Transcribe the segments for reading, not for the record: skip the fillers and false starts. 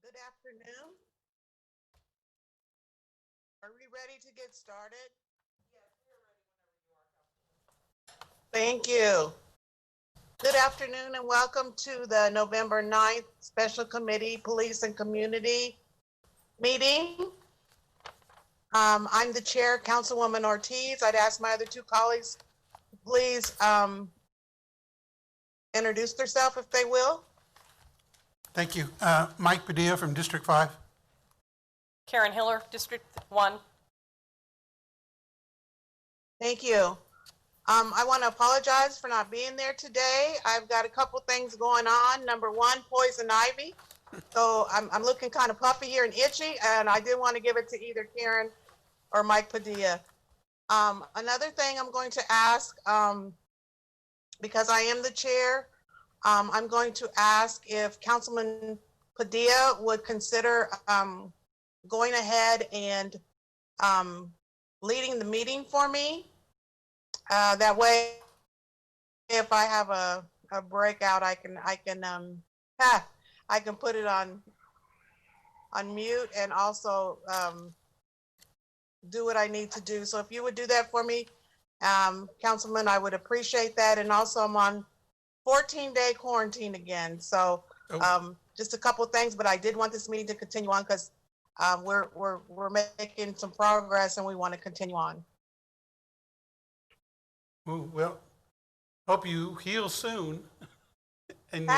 Good afternoon. Are we ready to get started? Thank you. Good afternoon and welcome to the November 9th Special Committee Police and Community meeting. I'm the chair, Councilwoman Ortiz. I'd ask my other two colleagues, please introduce themselves if they will. Thank you. Mike Padilla from District 5. Karen Hiller, District 1. Thank you. I want to apologize for not being there today. I've got a couple things going on. Number one, poison ivy. So I'm looking kind of puffy here and itchy, and I didn't want to give it to either Karen or Mike Padilla. Another thing I'm going to ask, because I am the chair, I'm going to ask if Councilman Padilla would consider going ahead and leading the meeting for me. That way, if I have a breakout, I can put it on mute and also do what I need to do. So if you would do that for me, Councilman, I would appreciate that. And also, I'm on 14-day quarantine again. So just a couple things, but I did want this meeting to continue on because we're making some progress and we want to continue on. Well, hope you heal soon and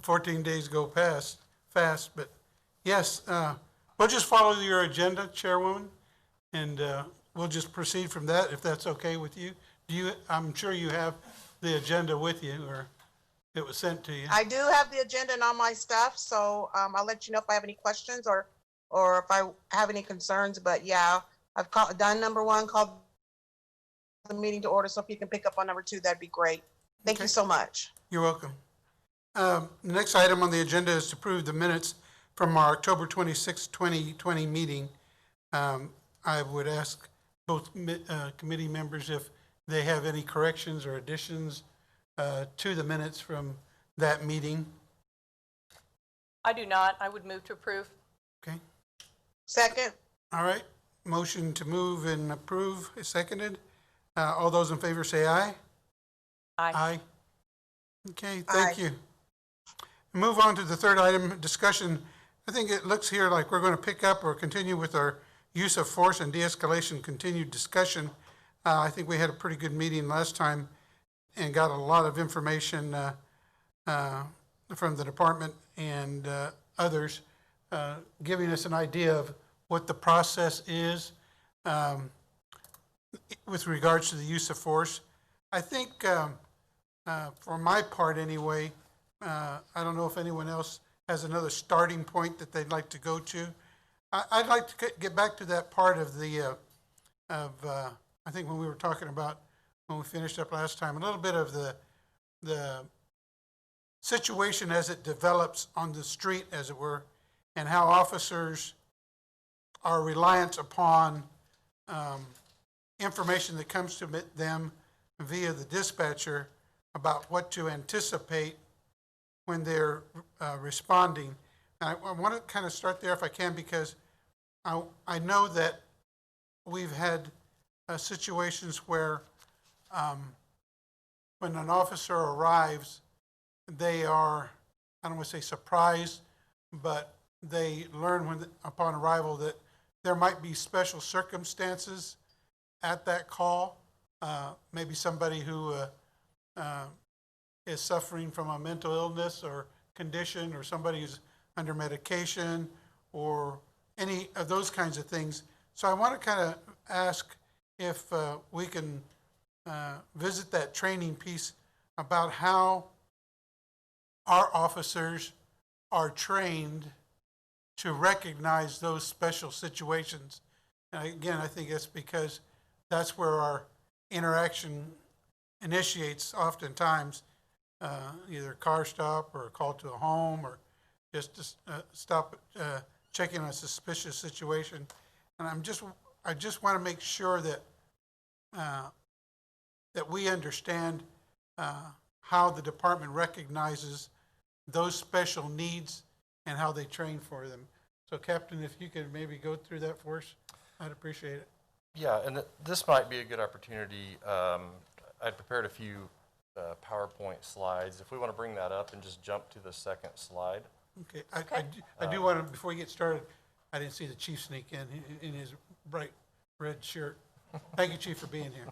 14 days go fast. But yes, we'll just follow your agenda, Chairwoman, and we'll just proceed from that if that's okay with you. I'm sure you have the agenda with you, or it was sent to you. I do have the agenda and all my stuff, so I'll let you know if I have any questions or if I have any concerns. But yeah, I've done number one, called the meeting to order. So if you can pick up on number two, that'd be great. Thank you so much. You're welcome. The next item on the agenda is to approve the minutes from our October 26, 2020 meeting. I would ask both committee members if they have any corrections or additions to the minutes from that meeting. I do not. I would move to approve. Okay. Second. All right. Motion to move and approve is seconded. All those in favor say aye. Aye. Aye. Okay, thank you. Move on to the third item, discussion. I think it looks here like we're going to pick up or continue with our use of force and de-escalation continued discussion. I think we had a pretty good meeting last time and got a lot of information from the department and others, giving us an idea of what the process is with regards to the use of force. I think, for my part anyway, I don't know if anyone else has another starting point that they'd like to go to. I'd like to get back to that part of the, I think when we were talking about, when we finished up last time, a little bit of the situation as it develops on the street, as it were, and how officers are reliant upon information that comes to them via the dispatcher about what to anticipate when they're responding. And I want to kind of start there if I can, because I know that we've had situations where when an officer arrives, they are, I don't want to say surprised, but they learn upon arrival that there might be special circumstances at that call. Maybe somebody who is suffering from a mental illness or condition, or somebody who's under medication, or any of those kinds of things. So I want to kind of ask if we can visit that training piece about how our officers are trained to recognize those special situations. And again, I think it's because that's where our interaction initiates oftentimes, either a car stop or a call to a home, or just to stop checking on a suspicious situation. And I just want to make sure that that we understand how the department recognizes those special needs and how they train for them. So Captain, if you could maybe go through that for us, I'd appreciate it. Yeah, and this might be a good opportunity. I'd prepared a few PowerPoint slides. If we want to bring that up and just jump to the second slide. Okay, I do want to, before we get started, I didn't see the chief sneak in his bright red shirt. Thank you, Chief, for being here.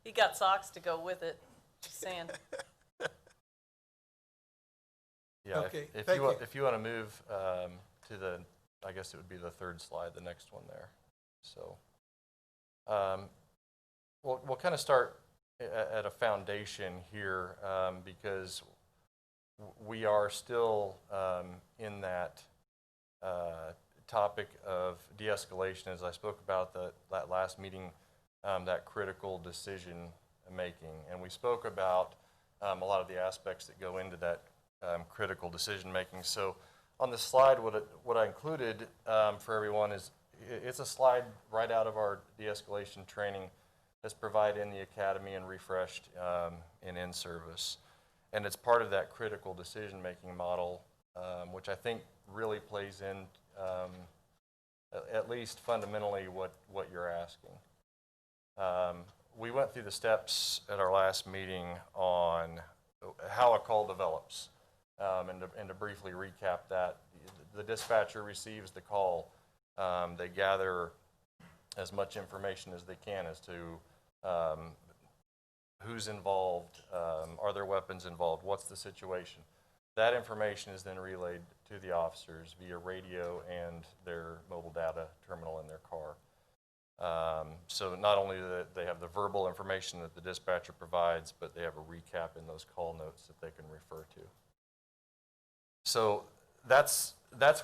He got socks to go with it, just saying. Yeah, Okay, if thank you you. want, if you want to move to the, I guess it would be the third slide, the next one there. So we'll kind of start at a foundation here because we are still in that topic of de-escalation, as I spoke about that last meeting, that critical decision making. And we spoke about a lot of the aspects that go into that critical decision making. So on the slide, what I included for everyone is it's a slide right out of our de-escalation training that's provided in the academy and refreshed in in-service. And it's part of that critical decision-making model, which I think really plays in at least fundamentally what you're asking. We went through the steps at our last meeting on how a call develops. And to briefly recap that, the dispatcher receives the call. They gather as much information as they can as to who's involved, are there weapons involved, what's the situation. That information is then relayed to the officers via radio and their mobile data terminal in their car. So not only do they have the verbal information that the dispatcher provides, but they have a recap in those call notes that they can refer to. So that's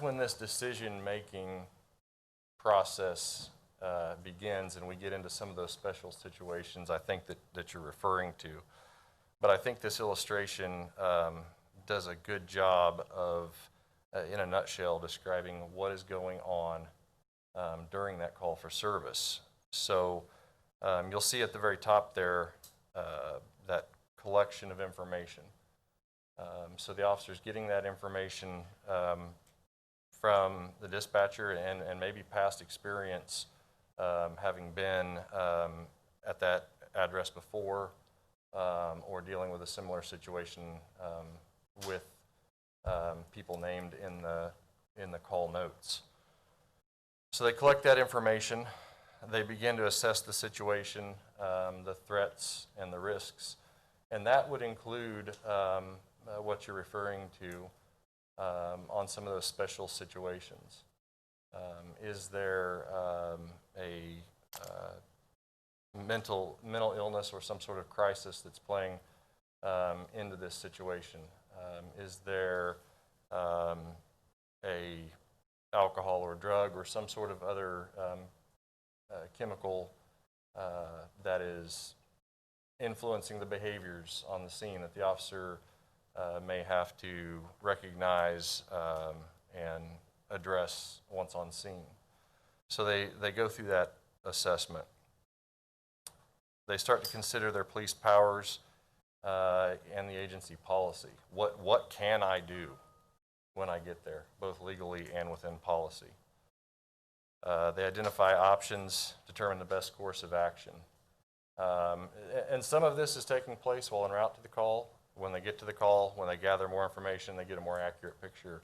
when this decision-making process begins, and we get into some of those special situations I think that you're referring to. But I think this illustration does a good job of, in a nutshell, describing what is going on during that call for service. So you'll see at the very top there that collection of information. So the officer's getting that information from the dispatcher and maybe past experience having been at that address before or dealing with a similar situation with people named in the call notes. So they collect that information. They begin to assess the situation, the threats and the risks. And that would include what you're referring to on some of those special situations. Is there a mental illness or some sort of crisis that's playing into this situation? Is there a alcohol or drug or some sort of other chemical that is influencing the behaviors on the scene that the officer may have to recognize and address once on scene? So they go through that assessment. They start to consider their police powers and the agency policy. What can I do when I get there, both legally and within policy? They identify options, determine the best course of action. And some of this is taking place while en route to the call. When they get to the call, when they gather more information, they get a more accurate picture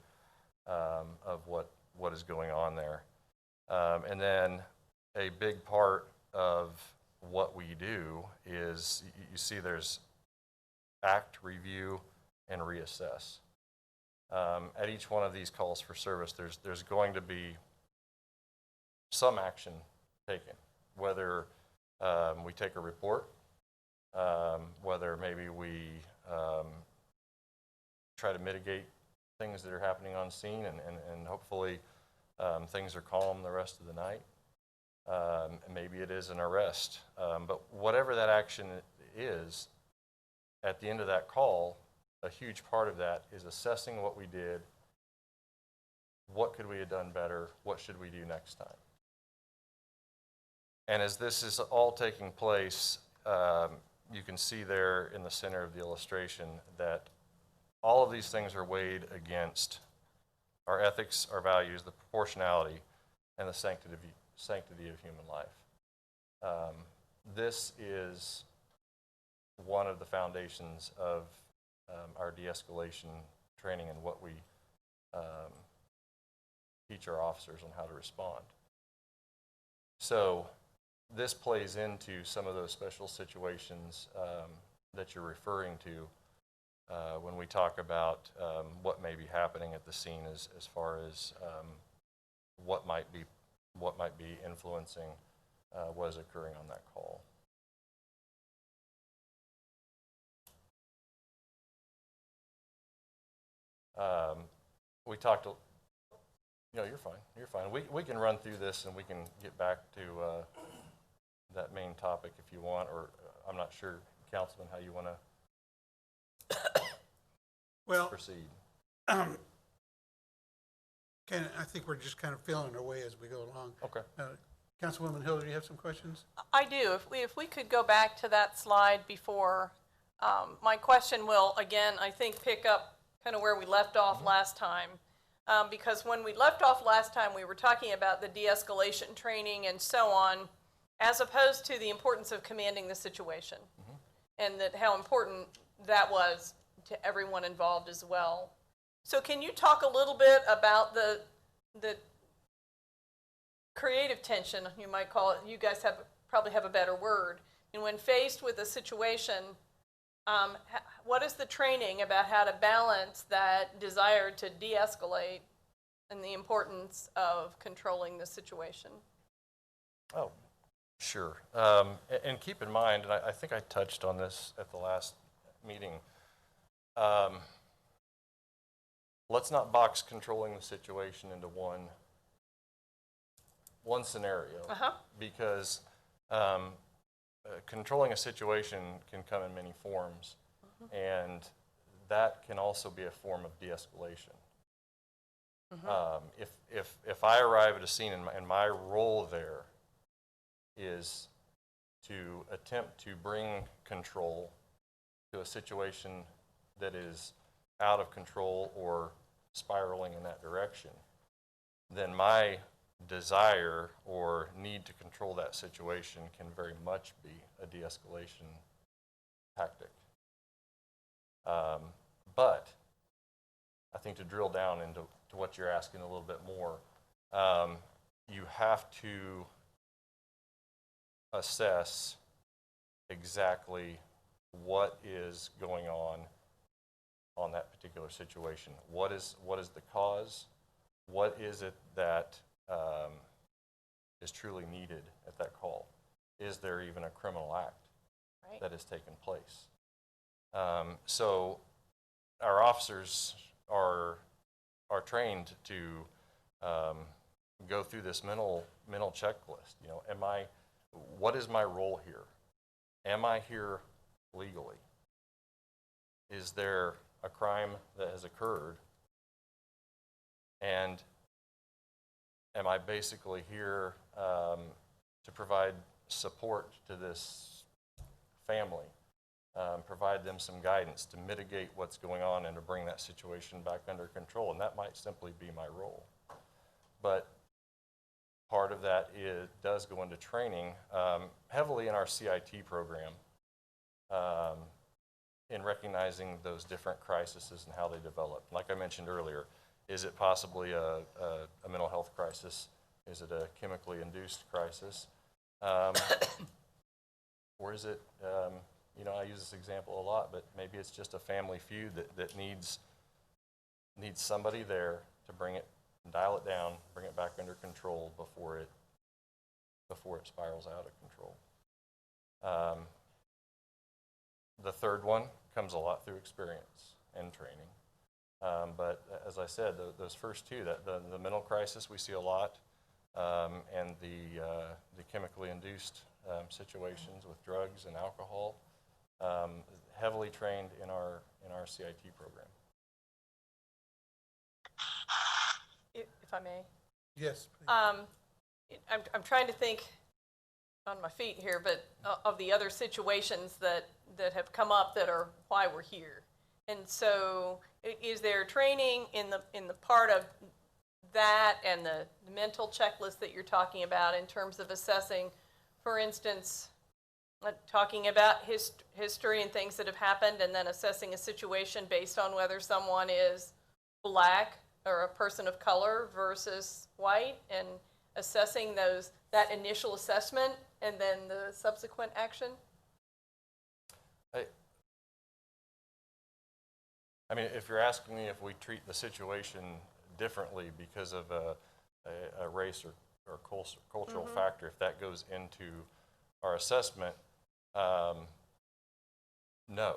of what is going on there. And then a big part of what we do is, you see there's act, review, and reassess. At each one of these calls for service, there's going to be some action taken, whether we take a report, whether maybe we try to mitigate things that are happening on scene and hopefully things are calm the rest of the night. Maybe it is an arrest. But whatever that action is, at the end of that call, a huge part of that is assessing what we did, what could we have done better, what should we do next time. And as this is all taking place, you can see there in the center of the illustration that all of these things are weighed against our ethics, our values, the proportionality, and the sanctity of human life. This is one of the foundations of our de-escalation training and what we teach our officers on how to respond. So this plays into some of those special situations that you're referring to when we talk about what may be happening at the scene as far as what might be influencing what is occurring on that call. We talked, you're fine, you're fine. We can run through this and we can get back to that main topic if you want, or I'm not sure, Councilman, how you want to proceed. Ken, I think we're just kind of feeling our way as we go along. Okay. Councilwoman Hill, do you have some questions? I do. If we could go back to that slide before, my question will, again, I think pick up kind of where we left off last time. Because when we left off last time, we were talking about the de-escalation training and so on, as opposed to the importance of commanding the situation, and that how important that was to everyone involved as well. So can you talk a little bit about the creative tension, you might call it? You guys probably have a better word. And when faced with a situation, what is the training about how to balance that desire to de-escalate and the importance of controlling the situation? Oh, sure. And keep in mind, and I think I touched on this at the last meeting, let's not box controlling the situation into one scenario, because controlling a situation can come in many forms, and that can also be a form of de-escalation. If I arrive at a scene and my role there is to attempt to bring control to a situation that is out of control or spiraling in that direction, then my desire or need to control that situation can very much be a de-escalation tactic. But I think to drill down into what you're asking a little bit more, you have to assess exactly what is going on that particular situation. What is the cause? What is it that is truly needed at that call? Is there even a criminal act that has taken place? So our officers are trained to go through this mental checklist. What is my role here? Am I here legally? Is there a crime that has occurred? And am I basically here to provide support to this family, provide them some guidance to mitigate what's going on and to bring that situation back under control? And that might simply be my role. But part of that does go into training heavily in our CIT program, in recognizing those different crises and how they develop. Like I mentioned earlier, is it possibly a mental health crisis? Is it a chemically induced crisis? Or is it, I use this example a lot, but maybe it's just a family feud that needs somebody there to dial it down, bring it back under control before it spirals out of control. The third one comes a lot through experience and training. But as I said, those first two, the mental crisis we see a lot, and the chemically induced situations with drugs and alcohol, heavily trained in our CIT program. If I may. Yes, please. I'm trying to think on my feet here, but of the other situations that have come up that are why we're here. And so is there training in the part of that and the mental checklist that you're talking about in terms of assessing, for instance, talking about history and things that have happened, and then assessing a situation based on whether someone is black or a person of color versus white, and assessing that initial assessment and then the subsequent action? I mean, if you're asking me if we treat the situation differently because of a race or cultural factor, if that goes into our assessment, no.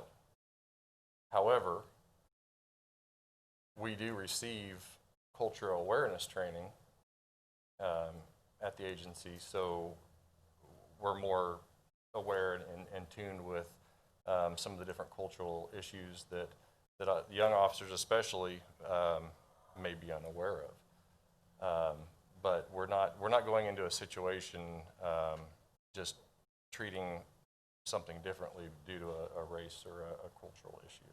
However, we do receive cultural awareness training at the agency, so we're more aware and tuned with some of the different cultural issues that young officers especially may be unaware of. But we're not going into a situation just treating something differently due to a race or a cultural issue.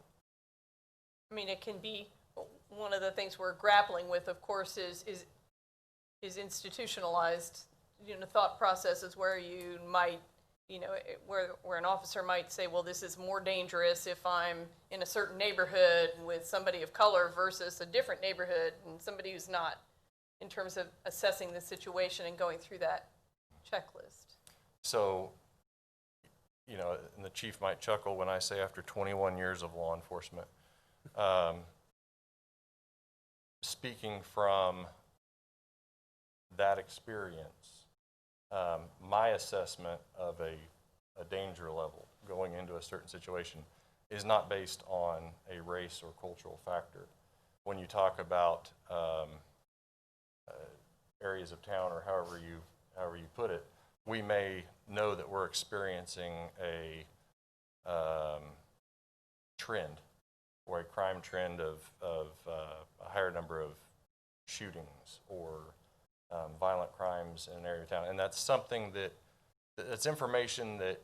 I mean, it can be, one of the things we're grappling with, of course, is institutionalized, thought processes where you might, where an officer might say, well, this is more dangerous if I'm in a certain neighborhood with somebody of color versus a different neighborhood and somebody who's not, in terms of assessing the situation and going through that checklist. So, and the chief might chuckle when I say after 21 years of law enforcement, speaking from that experience, my assessment of a danger level going into a certain situation is not based on a race or cultural factor. When you talk about areas of town, or however you put it, we may know that we're experiencing a trend or a crime trend of a higher number of shootings or violent crimes in an area of town, and that's something that's information that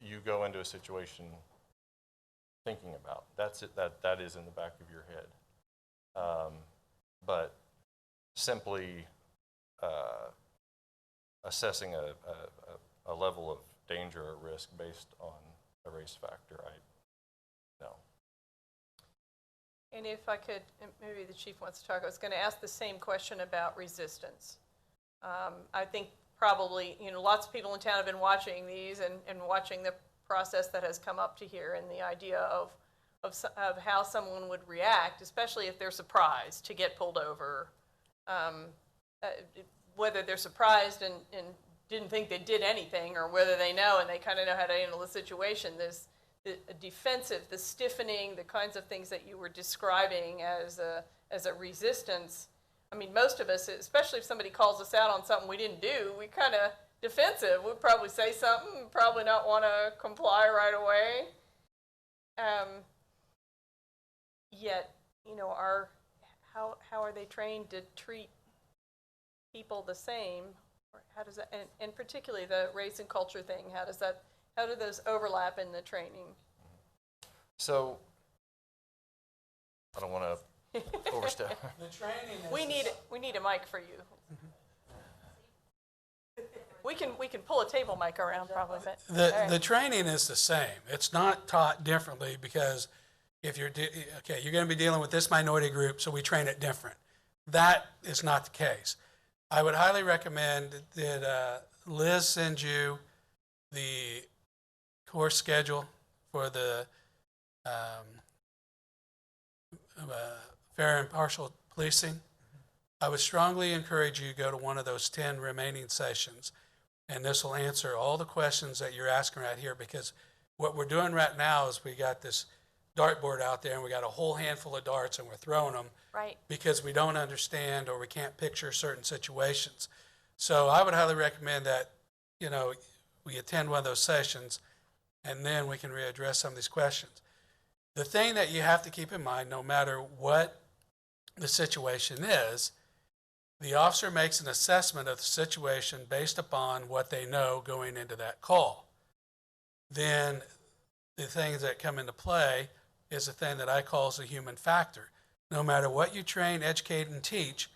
you go into a situation thinking about. That's it. That is in the back of your head. But simply assessing a level of danger or risk based on a race factor, no. And if I could, maybe the chief wants to talk, I was going to ask the same question about resistance. I think probably, lots of people in town have been watching these and watching the process that has come up to here, and the idea of how someone would react, especially if they're surprised to get pulled over. Whether they're surprised and didn't think they did anything, or whether they know and they kind of know how to handle the situation. There's the defensive, the stiffening, the kinds of things that you were describing as a resistance. I mean, most of us, especially if somebody calls us out on something we didn't do, we kind of defensive. We'd probably say something, probably not want to comply right away. Yet, how are they trained to treat people the same? Or how does that, and particularly the race and culture thing, how do those overlap in the training? So, I don't want to overstep. The training is We need a mic for you. We can pull a table mic around probably, but The training is the same. It's not taught differently because if you're you're going to be dealing with this minority group, so we train it different. That is not the case. I would highly recommend that Liz send you the course schedule for the fair and impartial policing. I would strongly encourage you to go to one of those 10 remaining sessions, and this will answer all the questions that you're asking right here, because what we're doing right now is we got this dartboard out there and we got a whole handful of darts and we're throwing them right. because we don't understand or we can't picture certain situations. So I would highly recommend that, we attend one of those sessions and then we can readdress some of these questions. The thing that you have to keep in mind, no matter what the situation is, the officer makes an assessment of the situation based upon what they know going into that call. Then the things that come into play is the thing that I call the human factor. no matter what you train, educate, and teach,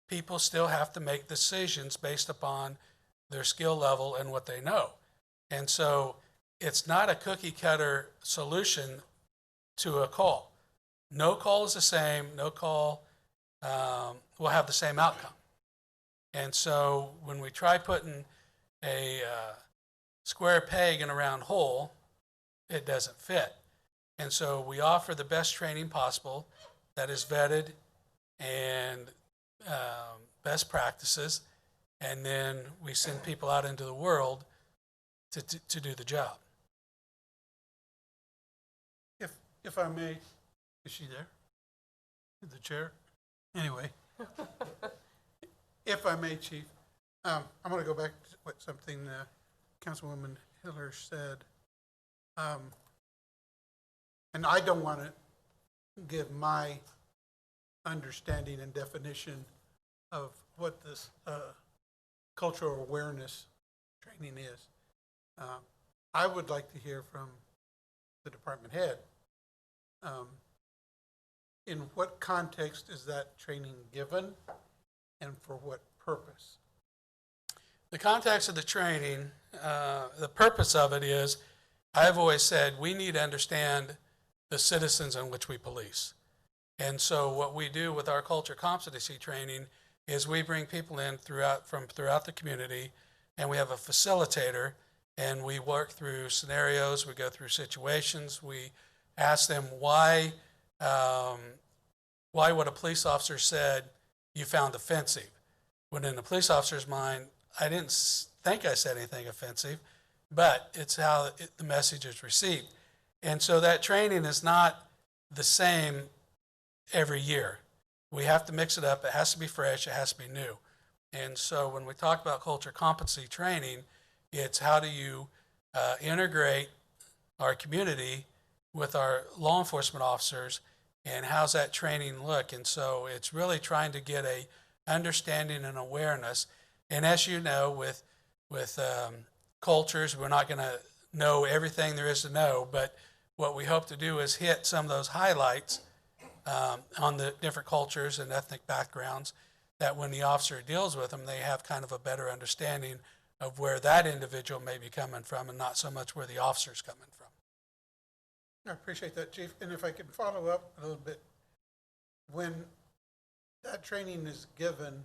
people still have to make decisions based upon their skill level and what they know. And so it's not a cookie cutter solution to a call. No call is the same. No call will have the same outcome. And so when we try putting a square peg in a round hole, it doesn't fit. And so we offer the best training possible that is vetted and best practices, and then we send people out into the world to do the job. If I may, is she there? The chair? Anyway, if I may, Chief, I'm going to go back to something Councilwoman Hiller said. And I don't want to give my understanding and definition of what this cultural awareness training is. I would like to hear from the department head. In what context is that training given, and for what purpose? The context of the training, the purpose of it is, I've always said we need to understand the citizens in which we police. And so what we do with our culture competency training is we bring people in from throughout the community, and we have a facilitator, and we work through scenarios, we go through situations, we ask them why what a police officer said you found offensive. When in the police officer's mind, I didn't think I said anything offensive, but it's how the message is received. And so that training is not the same every year. We have to mix it up. It has to be fresh. It has to be new. And so when we talk about culture competency training, it's how do you integrate our community with our law enforcement officers, and how's that training look? And so it's really trying to get a understanding and awareness. And as you know, with cultures, we're not going to know everything there is to know, but what we hope to do is hit some of those highlights on the different cultures and ethnic backgrounds, that when the officer deals with them, they have kind of a better understanding of where that individual may be coming from, and not so much where the officer's coming from. I appreciate that, Chief. And if I could follow up a little bit, when that training is given,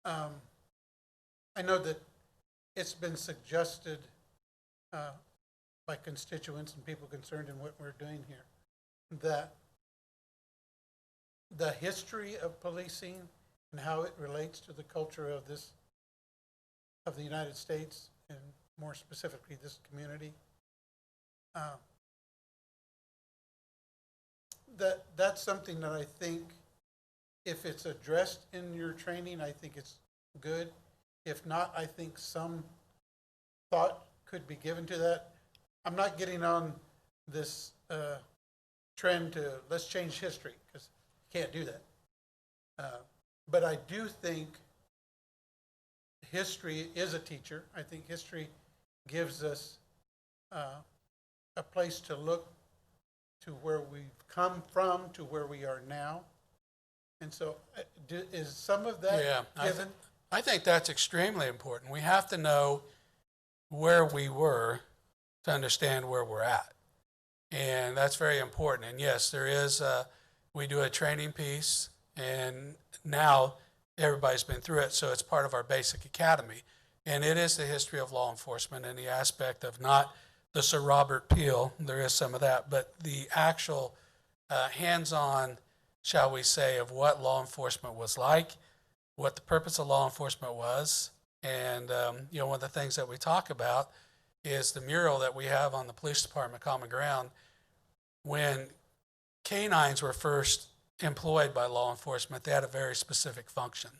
I know that it's been suggested by constituents and people concerned in what we're doing here, that the history of policing and how it relates to the culture of the United States, and more specifically this community, that's something that I think, if it's addressed in your training, I think it's good. If not, I think some thought could be given to that. I'm not getting on this trend to let's change history, because you can't do that. But I do think history is a teacher. I think history gives us a place to look to where we've come from to where we are now. And so is some of that given? I think that's extremely important. We have to know where we were to understand where we're at. And that's very important. And yes, there is, we do a training piece, and now everybody's been through it, so it's part of our basic academy. And it is the history of law enforcement and the aspect of not the Sir Robert Peel, there is some of that, but the actual hands-on, shall we say, of what law enforcement was like, what the purpose of law enforcement was. And one of the things that we talk about is the mural that we have on the police department common ground. When canines were first employed by law enforcement, they had a very specific function.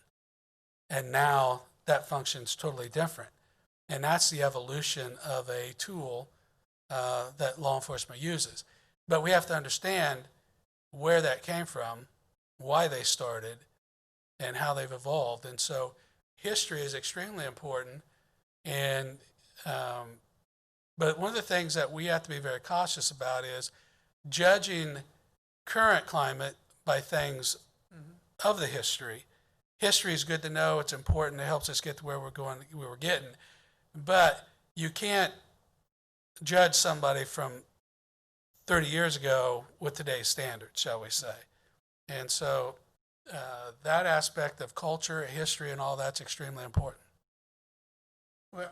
And now that function is totally different. And that's the evolution of a tool that law enforcement uses. But we have to understand where that came from, why they started, and how they've evolved. And so history is extremely important. And but one of the things that we have to be very cautious about is judging current climate by things of the history. History is good to know. It's important. It helps us get to where we're going, where we're getting. But you can't judge somebody from 30 years ago with today's standards, shall we say. And so that aspect of culture, history, and all that's extremely important. Well,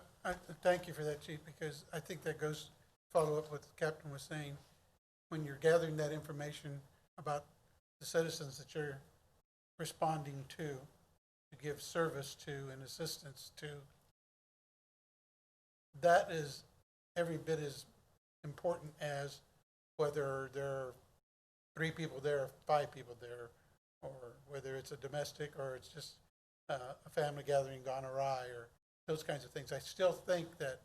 thank you for that, Chief, because I think that goes follow up what the captain was saying. When you're gathering that information about the citizens that you're responding to give service to and assistance to, that is every bit as important as whether there are 3 people there or 5 people there, or whether it's a domestic or it's just a family gathering gone awry or those kinds of things. I still think that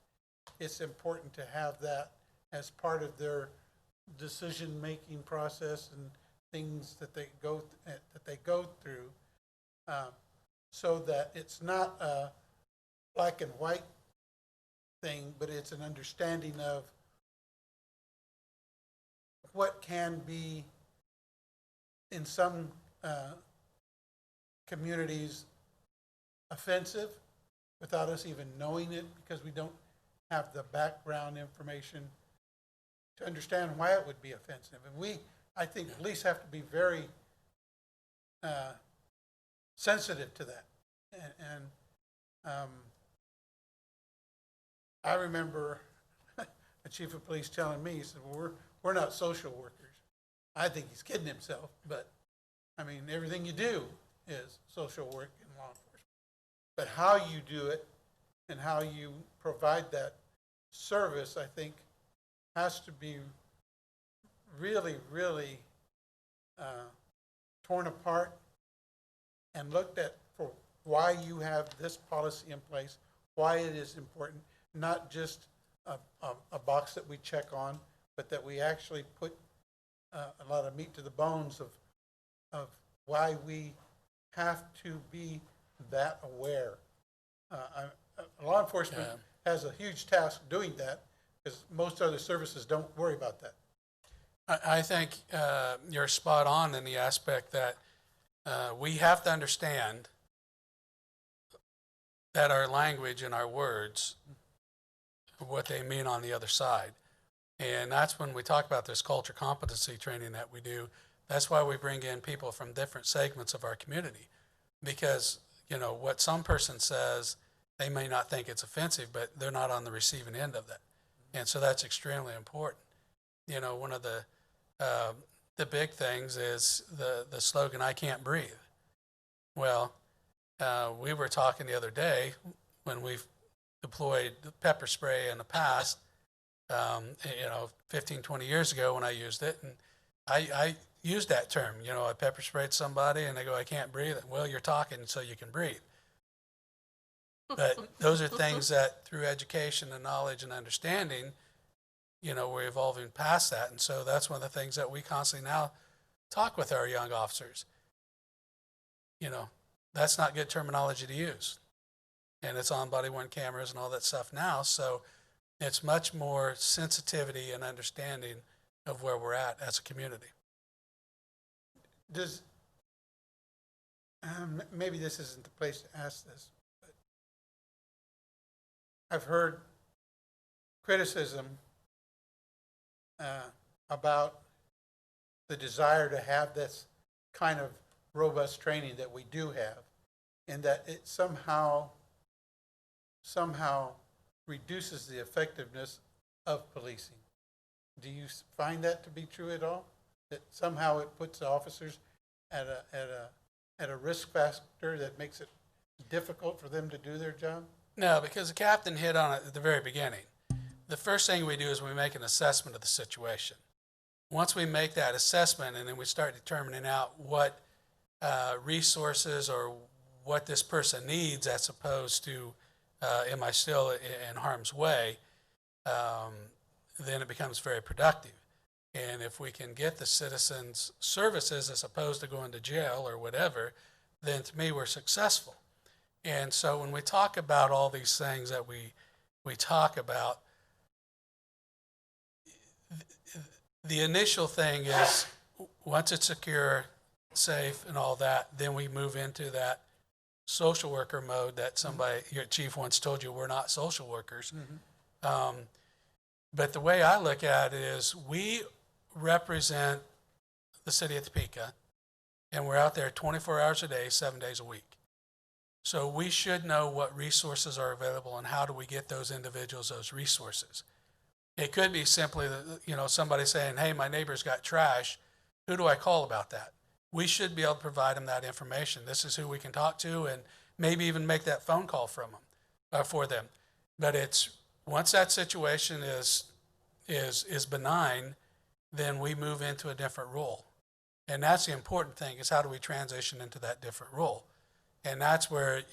it's important to have that as part of their decision-making process and things that they go through, so that it's not a black and white thing, but it's an understanding of what can be in some communities offensive without us even knowing it, because we don't have the background information to understand why it would be offensive. And I think police have to be very sensitive to that. And I remember a chief of police telling me, he said, well, we're not social workers. I think he's kidding himself, but I mean, everything you do is social work in law enforcement. But how you do it and how you provide that service, I think, has to be really, really torn apart and looked at for why you have this policy in place, why it is important, not just a box that we check on, but that we actually put a lot of meat to the bones of why we have to be that aware. Law enforcement has a huge task doing that, because most other services don't worry about that. I think you're spot on in the aspect that we have to understand that our language and our words, what they mean on the other side. And that's when we talk about this culture competency training that we do. That's why we bring in people from different segments of our community, because, you know, what some person says, they may not think it's offensive, but they're not on the receiving end of that. And so that's extremely important. You know, one of the big things is the slogan, "I can't breathe." Well, we were talking the other day when we've deployed pepper spray in the past, 15, 20 years ago when I used it. And I used that term, I pepper sprayed somebody and they go, "I can't breathe." Well, you're talking so you can breathe. But those are things that through education and knowledge and understanding, we're evolving past that. And so that's one of the things that we constantly now talk with our young officers. That's not good terminology to use. And it's on body-worn cameras and all that stuff now. So it's much more sensitivity and understanding of where we're at as a community. Does maybe this isn't the place to ask this, but I've heard criticism about the desire to have this kind of robust training that we do have, and that it somehow reduces the effectiveness of policing. Do you find that to be true at all? That somehow it puts the officers at a risk factor that makes it difficult for them to do their job? No, because the captain hit on it at the very beginning. The first thing we do is we make an assessment of the situation. Once we make that assessment, and then we start determining out what resources or what this person needs, as opposed to am I still in harm's way, then it becomes very productive. And if we can get the citizens services as opposed to going to jail or whatever, then to me we're successful. And so when we talk about all these things that we talk about, the initial thing is, once it's secure, safe and all that, then we move into that social worker mode that somebody, your chief once told you, we're not social workers. But the way I look at it is we represent the city of Topeka, and we're out there 24 hours a day, 7 days a week. So we should know what resources are available and how do we get those individuals those resources. It could be simply, somebody saying, hey, my neighbor's got trash. Who do I call about that? We should be able to provide them that information. This is who we can talk to, and maybe even make that phone call from them, for them. But it's once that situation is benign, then we move into a different role. And that's the important thing, is how do we transition into that different role? And that's where,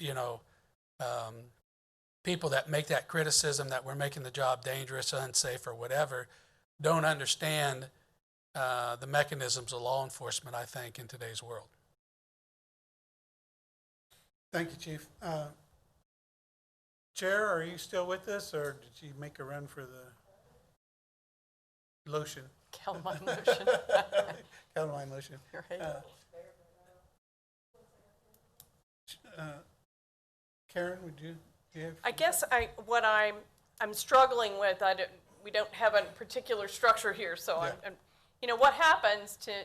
people that make that criticism that we're making the job dangerous, unsafe, or whatever, don't understand the mechanisms of law enforcement, I think, in today's world. Thank you, Chief. Chair, are you still with us, or did you make a run for the lotion? Calamine motion. Calamine lotion. Right. Karen, would you have? I guess what I'm struggling with, we don't have a particular structure here, so Yeah. what happens to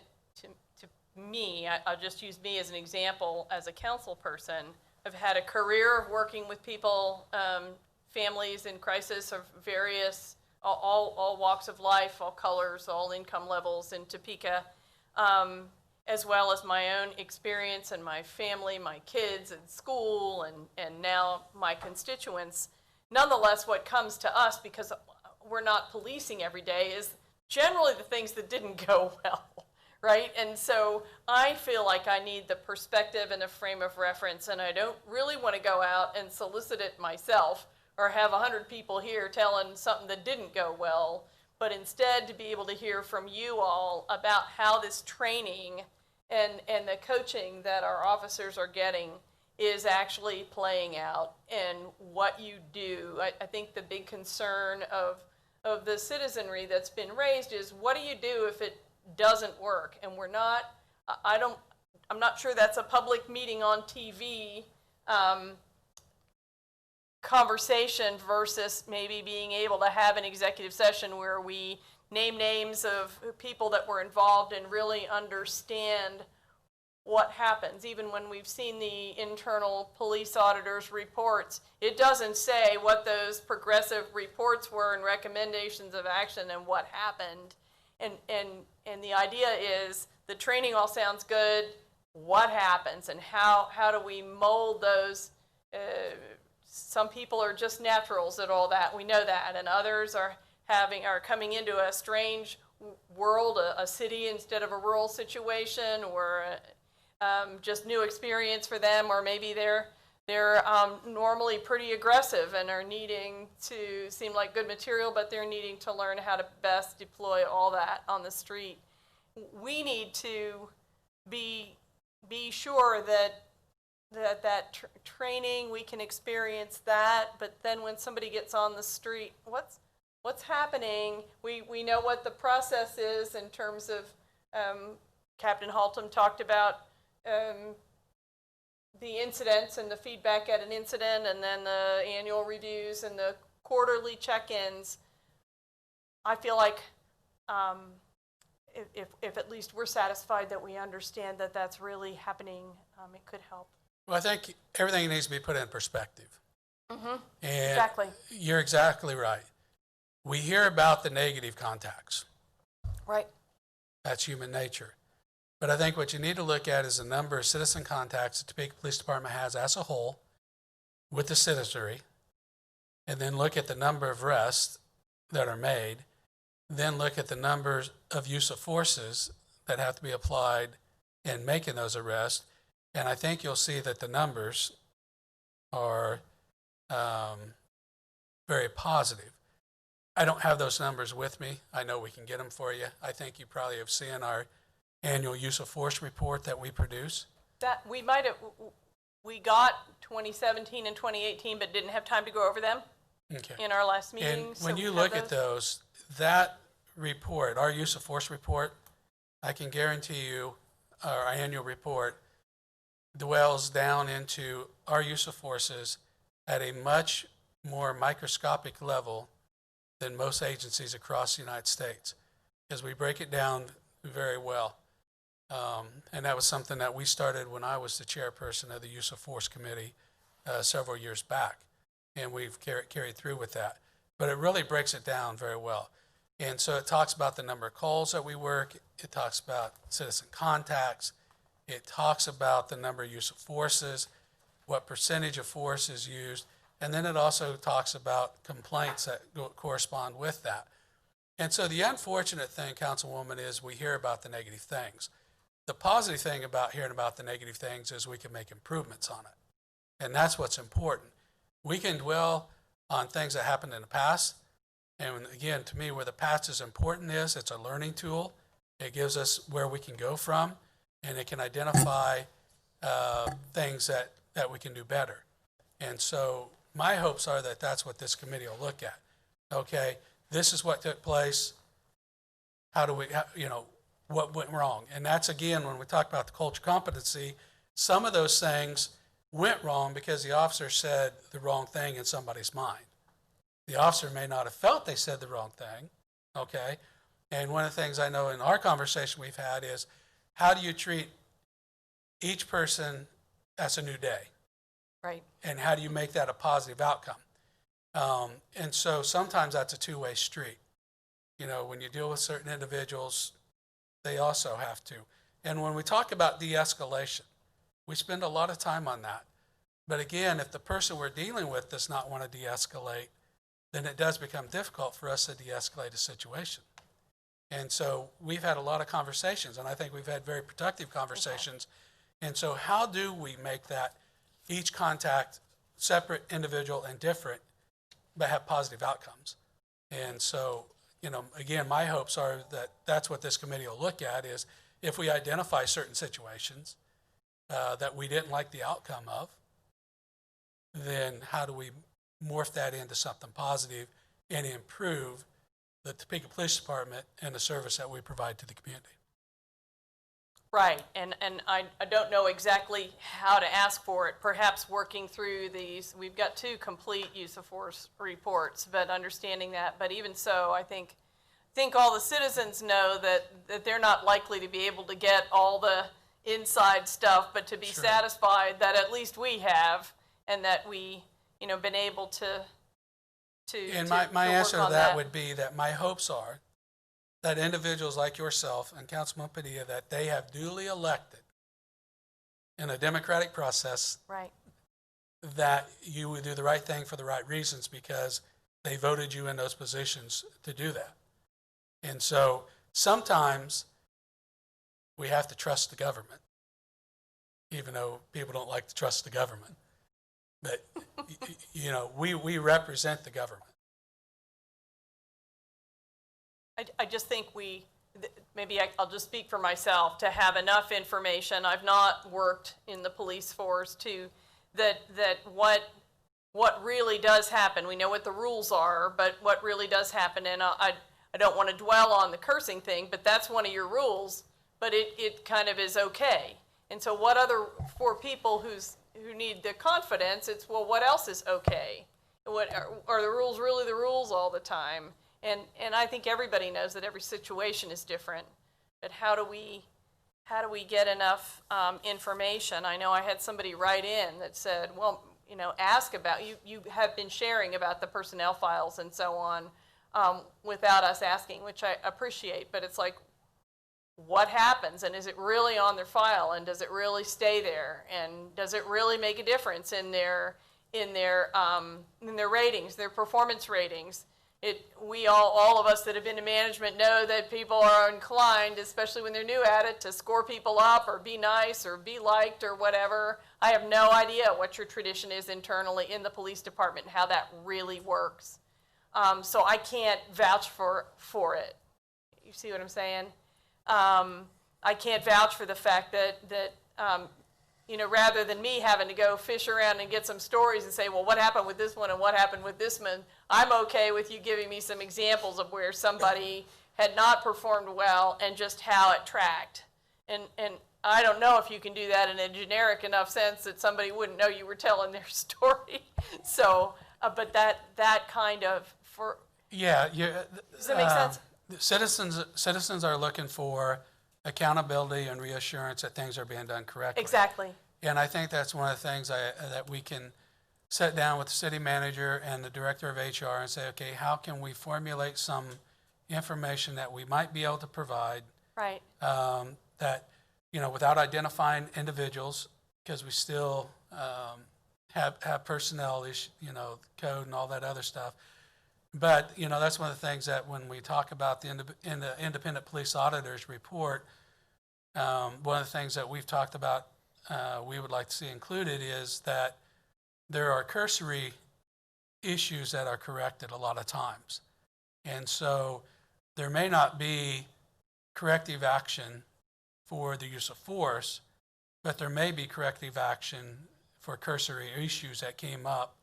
me, I'll just use me as an example, as a council person. I've had a career of working with people, families in crisis of various, all walks of life, all colors, all income levels in Topeka, as well as my own experience and my family, my kids at school, and now my constituents. Nonetheless, what comes to us, because we're not policing every day, is generally the things that didn't go well, right? And so I feel like I need the perspective and a frame of reference, and I don't really want to go out and solicit it myself or have 100 people here telling something that didn't go well, but instead to be able to hear from you all about how this training and the coaching that our officers are getting is actually playing out, and what you do. I think the big concern of the citizenry that's been raised is, what do you do if it doesn't work? And I'm not sure that's a public meeting on TV conversation versus maybe being able to have an executive session where we name names of people that were involved and really understand what happens. Even when we've seen the internal police auditors' reports, it doesn't say what those progressive reports were and recommendations of action and what happened. And the idea is, the training all sounds good, what happens, and how do we mold those? Some people are just naturals at all that, we know that, and others are coming into a strange world, a city instead of a rural situation, or just new experience for them, or maybe they're normally pretty aggressive and are needing to seem like good material, but they're needing to learn how to best deploy all that on the street. We need to be sure that training, we can experience that, but then when somebody gets on the street, what's happening? We know what the process is in terms of, Captain Haltom talked about the incidents and the feedback at an incident, and then the annual reviews and the quarterly check-ins. I feel like if at least we're satisfied that we understand that that's really happening, it could help. Well, I think everything needs to be put in perspective. Mm-hmm. And exactly. You're exactly right. We hear about the negative contacts. Right. That's human nature. But I think what you need to look at is the number of citizen contacts the Topeka Police Department has as a whole with the citizenry, and then look at the number of arrests that are made, then look at the numbers of use of forces that have to be applied in making those arrests, and I think you'll see that the numbers are very positive. I don't have those numbers with me. I know we can get them for you. I think you probably have seen our annual use of force report that we produce. That we got 2017 and 2018, but didn't have time to go over them in our last meeting. And when you look at those, that report, our use of force report, I can guarantee you our annual report dwells down into our use of forces at a much more microscopic level than most agencies across the United States, because we break it down very well. And that was something that we started when I was the chairperson of the Use of Force Committee several years back, and we've carried through with that. But it really breaks it down very well. And so it talks about the number of calls that we work, it talks about citizen contacts, it talks about the number of use of forces, what percentage of force is used, and then it also talks about complaints that correspond with that. And so the unfortunate thing, Councilwoman, is we hear about the negative things. The positive thing about hearing about the negative things is we can make improvements on it. And that's what's important. We can dwell on things that happened in the past. And again, to me, where the past is important is it's a learning tool. It gives us where we can go from, and it can identify things that we can do better. And so my hopes are that that's what this committee will look at. Okay, this is what took place. How do we, what went wrong? And that's, again, when we talk about the culture competency, some of those things went wrong because the officer said the wrong thing in somebody's mind. The officer may not have felt they said the wrong thing, okay? And one of the things I know in our conversation we've had is, how do you treat each person as a new day? Right. And how do you make that a positive outcome? And so sometimes that's a two-way street. When you deal with certain individuals, they also have to. And when we talk about de-escalation, we spend a lot of time on that. But again, if the person we're dealing with does not want to de-escalate, then it does become difficult for us to de-escalate a situation. And so we've had a lot of conversations, and I think we've had very productive conversations. Okay. And so how do we make that each contact separate, individual, and different, but have positive outcomes? And so, again, my hopes are that that's what this committee will look at, is if we identify certain situations that we didn't like the outcome of, then how do we morph that into something positive and improve the Topeka Police Department and the service that we provide to the community? Right, and I don't know exactly how to ask for it. Perhaps working through these, we've got 2 complete use of force reports, but understanding that. But even so, I think all the citizens know that they're not likely to be able to get all the inside stuff, but to be Sure. satisfied that at least we have, and that we, been able to And my answer to that would be that my hopes are that individuals like yourself and Councilman Padilla, that they have duly elected in a democratic process, Right. that you would do the right thing for the right reasons because they voted you in those positions to do that. And so sometimes we have to trust the government, even though people don't like to trust the government. But, we represent the government. I just think maybe I'll just speak for myself, to have enough information. I've not worked in the police force that what really does happen. We know what the rules are, but what really does happen, and I don't want to dwell on the cursing thing, but that's one of your rules, but it kind of is okay. And so for people who need the confidence, it's, well, what else is okay? What are the rules really the rules all the time? And I think everybody knows that every situation is different, but how do we get enough information? I know I had somebody write in that said, well, ask about, you have been sharing about the personnel files and so on without us asking, which I appreciate, but it's like, what happens, and is it really on their file, and does it really stay there, and does it really make a difference in their ratings, their performance ratings? All of us that have been in management know that people are inclined, especially when they're new at it, to score people up or be nice or be liked or whatever. I have no idea what your tradition is internally in the police department and how that really works. So I can't vouch for it. You see what I'm saying? I can't vouch for the fact that rather than me having to go fish around and get some stories and say, well, what happened with this one and what happened with this one, I'm okay with you giving me some examples of where somebody had not performed well and just how it tracked. And I don't know if you can do that in a generic enough sense that somebody wouldn't know you were telling their story. So, but that kind of, Yeah, does that make sense? Citizens are looking for accountability and reassurance that things are being done correctly. Exactly. And I think that's one of the things that we can sit down with the city manager and the director of HR and say, okay, how can we formulate some information that we might be able to provide Right. that, without identifying individuals, because we still have personnel issues, code and all that other stuff. But, that's one of the things that when we talk about in the independent police auditor's report, one of the things that we've talked about we would like to see included is that there are cursory issues that are corrected a lot of times. And so there may not be corrective action for the use of force, but there may be corrective action for cursory issues that came up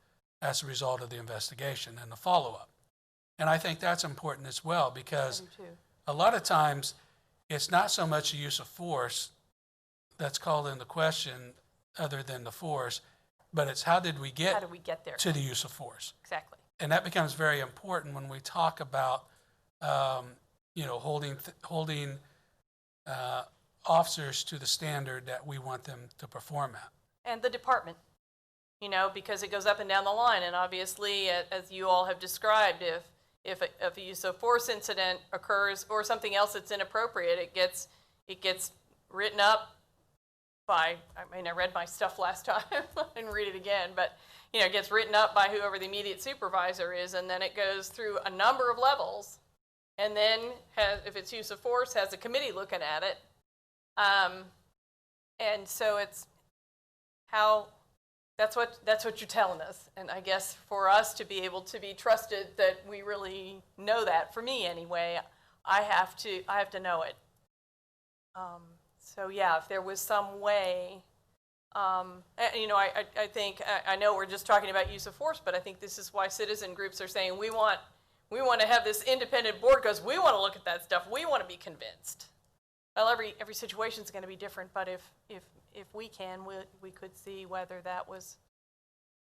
as a result of the investigation and the follow-up. And I think that's important as well, because a lot of times it's not so much the use of force that's called into question other than the force, but it's how did we get there to the use of force. Exactly. And that becomes very important when we talk about holding officers to the standard that we want them to perform at. And the department, because it goes up and down the line. And obviously, as you all have described, if a use of force incident occurs or something else that's inappropriate, it gets written up by, I read my stuff last time, I didn't read it again, but it gets written up by whoever the immediate supervisor is, and then it goes through a number of levels, and then if it's use of force, has a committee looking at it. And so it's how, that's what you're telling us. And I guess for us to be able to be trusted that we really know that, for me anyway, I have to know it. So yeah, if there was some way, I think, I know we're just talking about use of force, but I think this is why citizen groups are saying we want to have this independent board because we want to look at that stuff. We want to be convinced. Well, every situation is going to be different, but if we can, we could see whether that was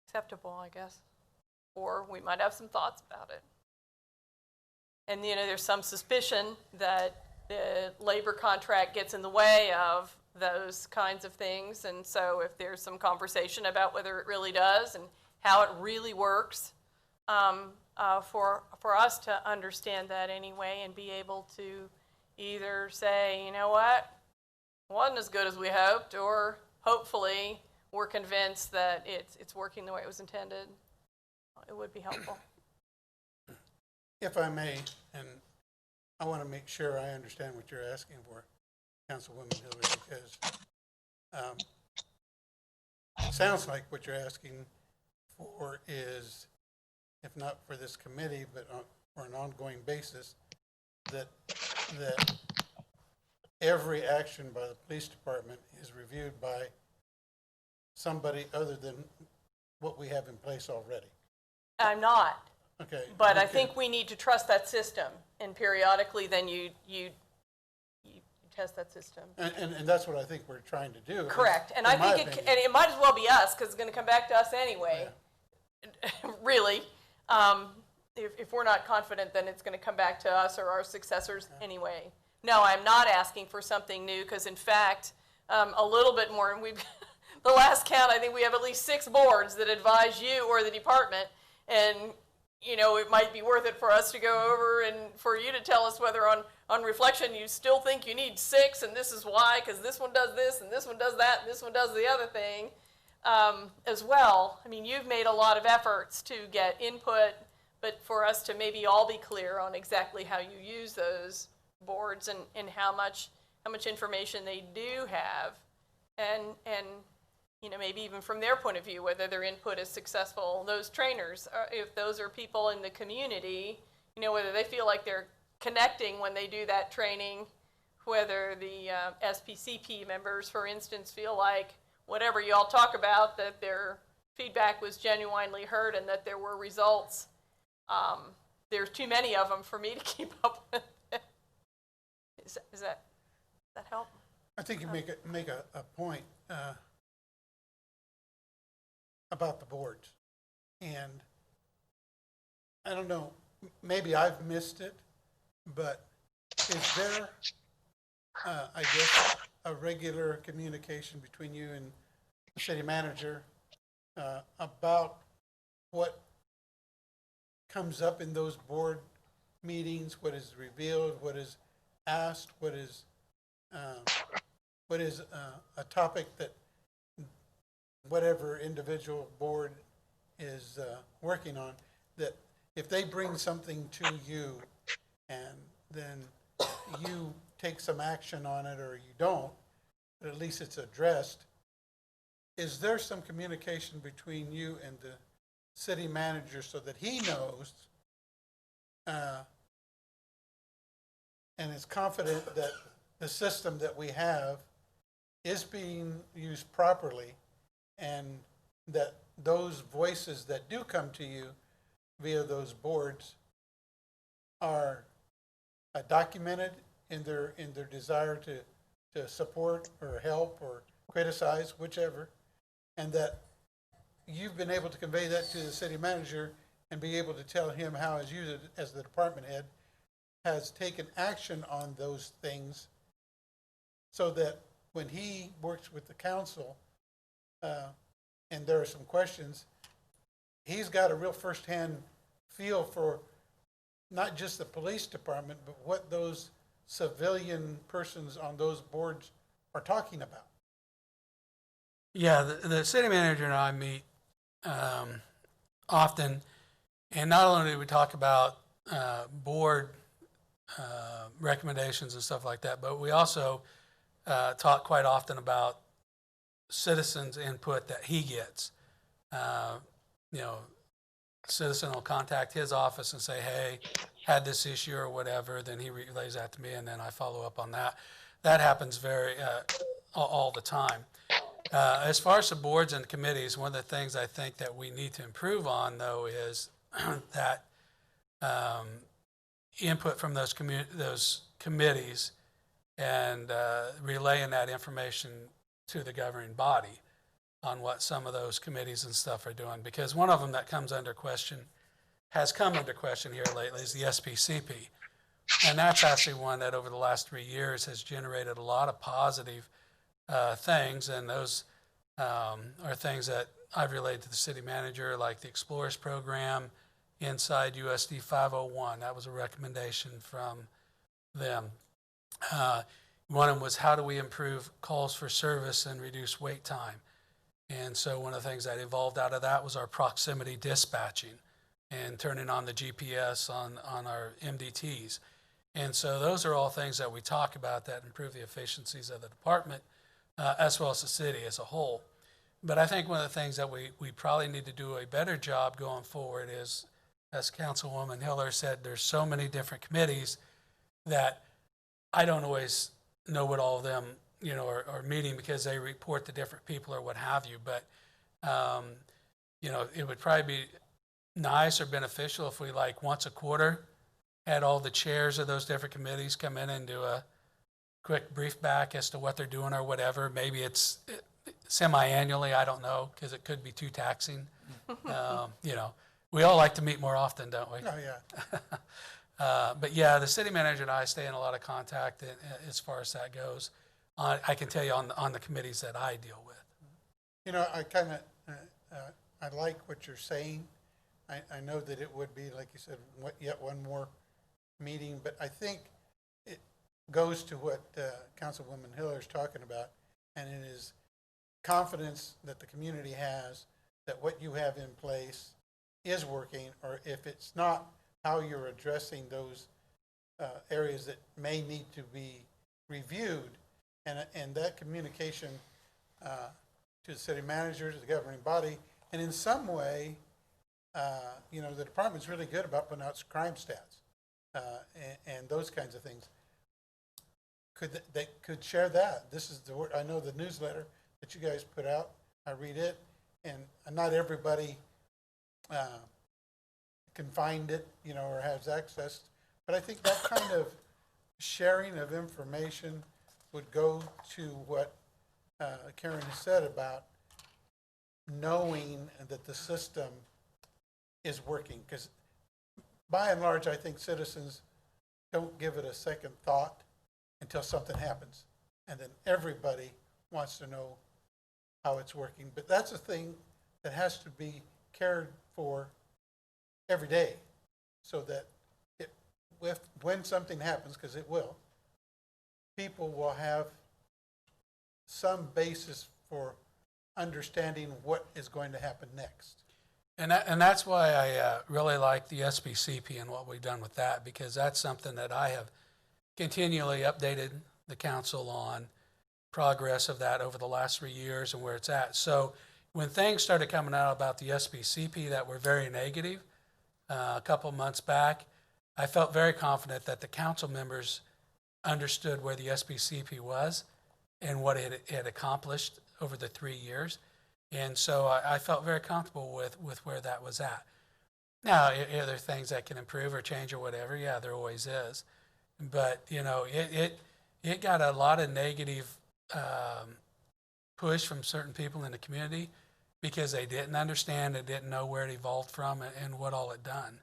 acceptable, I guess, or we might have some thoughts about it. And there's some suspicion that the labor contract gets in the way of those kinds of things, and so if there's some conversation about whether it really does and how it really works, for us to understand that anyway and be able to either say, you know what, it wasn't as good as we hoped, or hopefully we're convinced that it's working the way it was intended, it would be helpful. If I may, and I want to make sure I understand what you're asking for, Councilwoman Hillary, because it sounds like what you're asking for is, if not for this committee, but for an ongoing basis, that every action by the police department is reviewed by somebody other than what we have in place already. I'm not. Okay. But I think we need to trust that system, and periodically then you test that system. And that's what I think we're trying to do. Correct. And I think it might as well be us, because it's going to come back to us anyway. Yeah. Really. If we're not confident, then it's going to come back to us or our successors anyway. No, I'm not asking for something new, because in fact, a little bit more, and the last count, I think we have at least 6 boards that advise you or the department, and it might be worth it for us to go over and for you to tell us whether on reflection you still think you need 6, and this is why, because this one does this, and this one does that, and this one does the other thing as well. I mean, you've made a lot of efforts to get input, but for us to maybe all be clear on exactly how you use those boards and how much information they do have, and maybe even from their point of view, whether their input is successful. Those trainers, if those are people in the community, whether they feel like they're connecting when they do that training, whether the SPCP members, for instance, feel like whatever you all talk about, that their feedback was genuinely heard and that there were results. There's too many of them for me to keep up with. Does that help? I think you make a point about the boards. And I don't know, maybe I've missed it, but is there, I guess, a regular communication between you and the city manager about what comes up in those board meetings, what is revealed, what is asked, what is a topic that whatever individual board is working on, that if they bring something to you and then you take some action on it or you don't, but at least it's addressed, is there some communication between you and the city manager so that he knows and is confident that the system that we have is being used properly, and that those voices that do come to you via those boards are documented in their desire to support or help or criticize, whichever, and that you've been able to convey that to the city manager and be able to tell him how, as you, as the department head, has taken action on those things, so that when he works with the council and there are some questions, he's got a real firsthand feel for not just the police department, but what those civilian persons on those boards are talking about. Yeah, the city manager and I meet often, and not only do we talk about board recommendations and stuff like that, but we also talk quite often about citizens' input that he gets. You know, citizen will contact his office and say, hey, had this issue or whatever, then he relays that to me, and then I follow up on that. That happens all the time. As far as the boards and committees, one of the things I think that we need to improve on, though, is that input from those committees and relaying that information to the governing body on what some of those committees and stuff are doing. Because one of them that comes under question, has come under question here lately, is the SPCP. And that's actually one that over the last 3 years has generated a lot of positive things, and those are things that I've relayed to the city manager, like the Explorers program inside USD 501. That was a recommendation from them. One of them was, how do we improve calls for service and reduce wait time? And so one of the things that evolved out of that was our proximity dispatching and turning on the GPS on our MDTs. And so those are all things that we talk about that improve the efficiencies of the department, as well as the city as a whole. But I think one of the things that we probably need to do a better job going forward is, as Councilwoman Hiller said, there's so many different committees that I don't always know what all of them, are meeting, because they report to different people or what have you. But, it would probably be nice or beneficial if we, like, once a quarter had all the chairs of those different committees come in and do a quick brief back as to what they're doing or whatever. Maybe it's semi-annually, I don't know, because it could be too taxing. We all like to meet more often, don't we? Oh, yeah. But yeah, the city manager and I stay in a lot of contact as far as that goes. I can tell you on the committees that I deal with. I kind of, I like what you're saying. I know that it would be, like you said, yet one more meeting, but I think it goes to what Councilwoman Hiller is talking about, and it is confidence that the community has that what you have in place is working, or if it's not, how you're addressing those areas that may need to be reviewed, and that communication to the city manager, to the governing body, and in some way, the department's really good about putting out crime stats and those kinds of things. They could share that. This is the word. I know the newsletter that you guys put out. I read it, and not everybody can find it, or has access. But I think that kind of sharing of information would go to what Karen has said about knowing that the system is working. Because by and large, I think citizens don't give it a second thought until something happens. And then everybody wants to know how it's working. But that's a thing that has to be cared for every day, so that when something happens, because it will, people will have some basis for understanding what is going to happen next. And that's why I really like the SBCP and what we've done with that, because that's something that I have continually updated the council on progress of that over the last 3 years and where it's at. So when things started coming out about the SBCP that were very negative a couple of months back, I felt very confident that the council members understood where the SBCP was and what it had accomplished over the 3 years. And so I felt very comfortable with where that was at. Now, are there things that can improve or change or whatever? Yeah, there always is. But, you know, it got a lot of negative push from certain people in the community because they didn't understand, they didn't know where it evolved from and what all it done.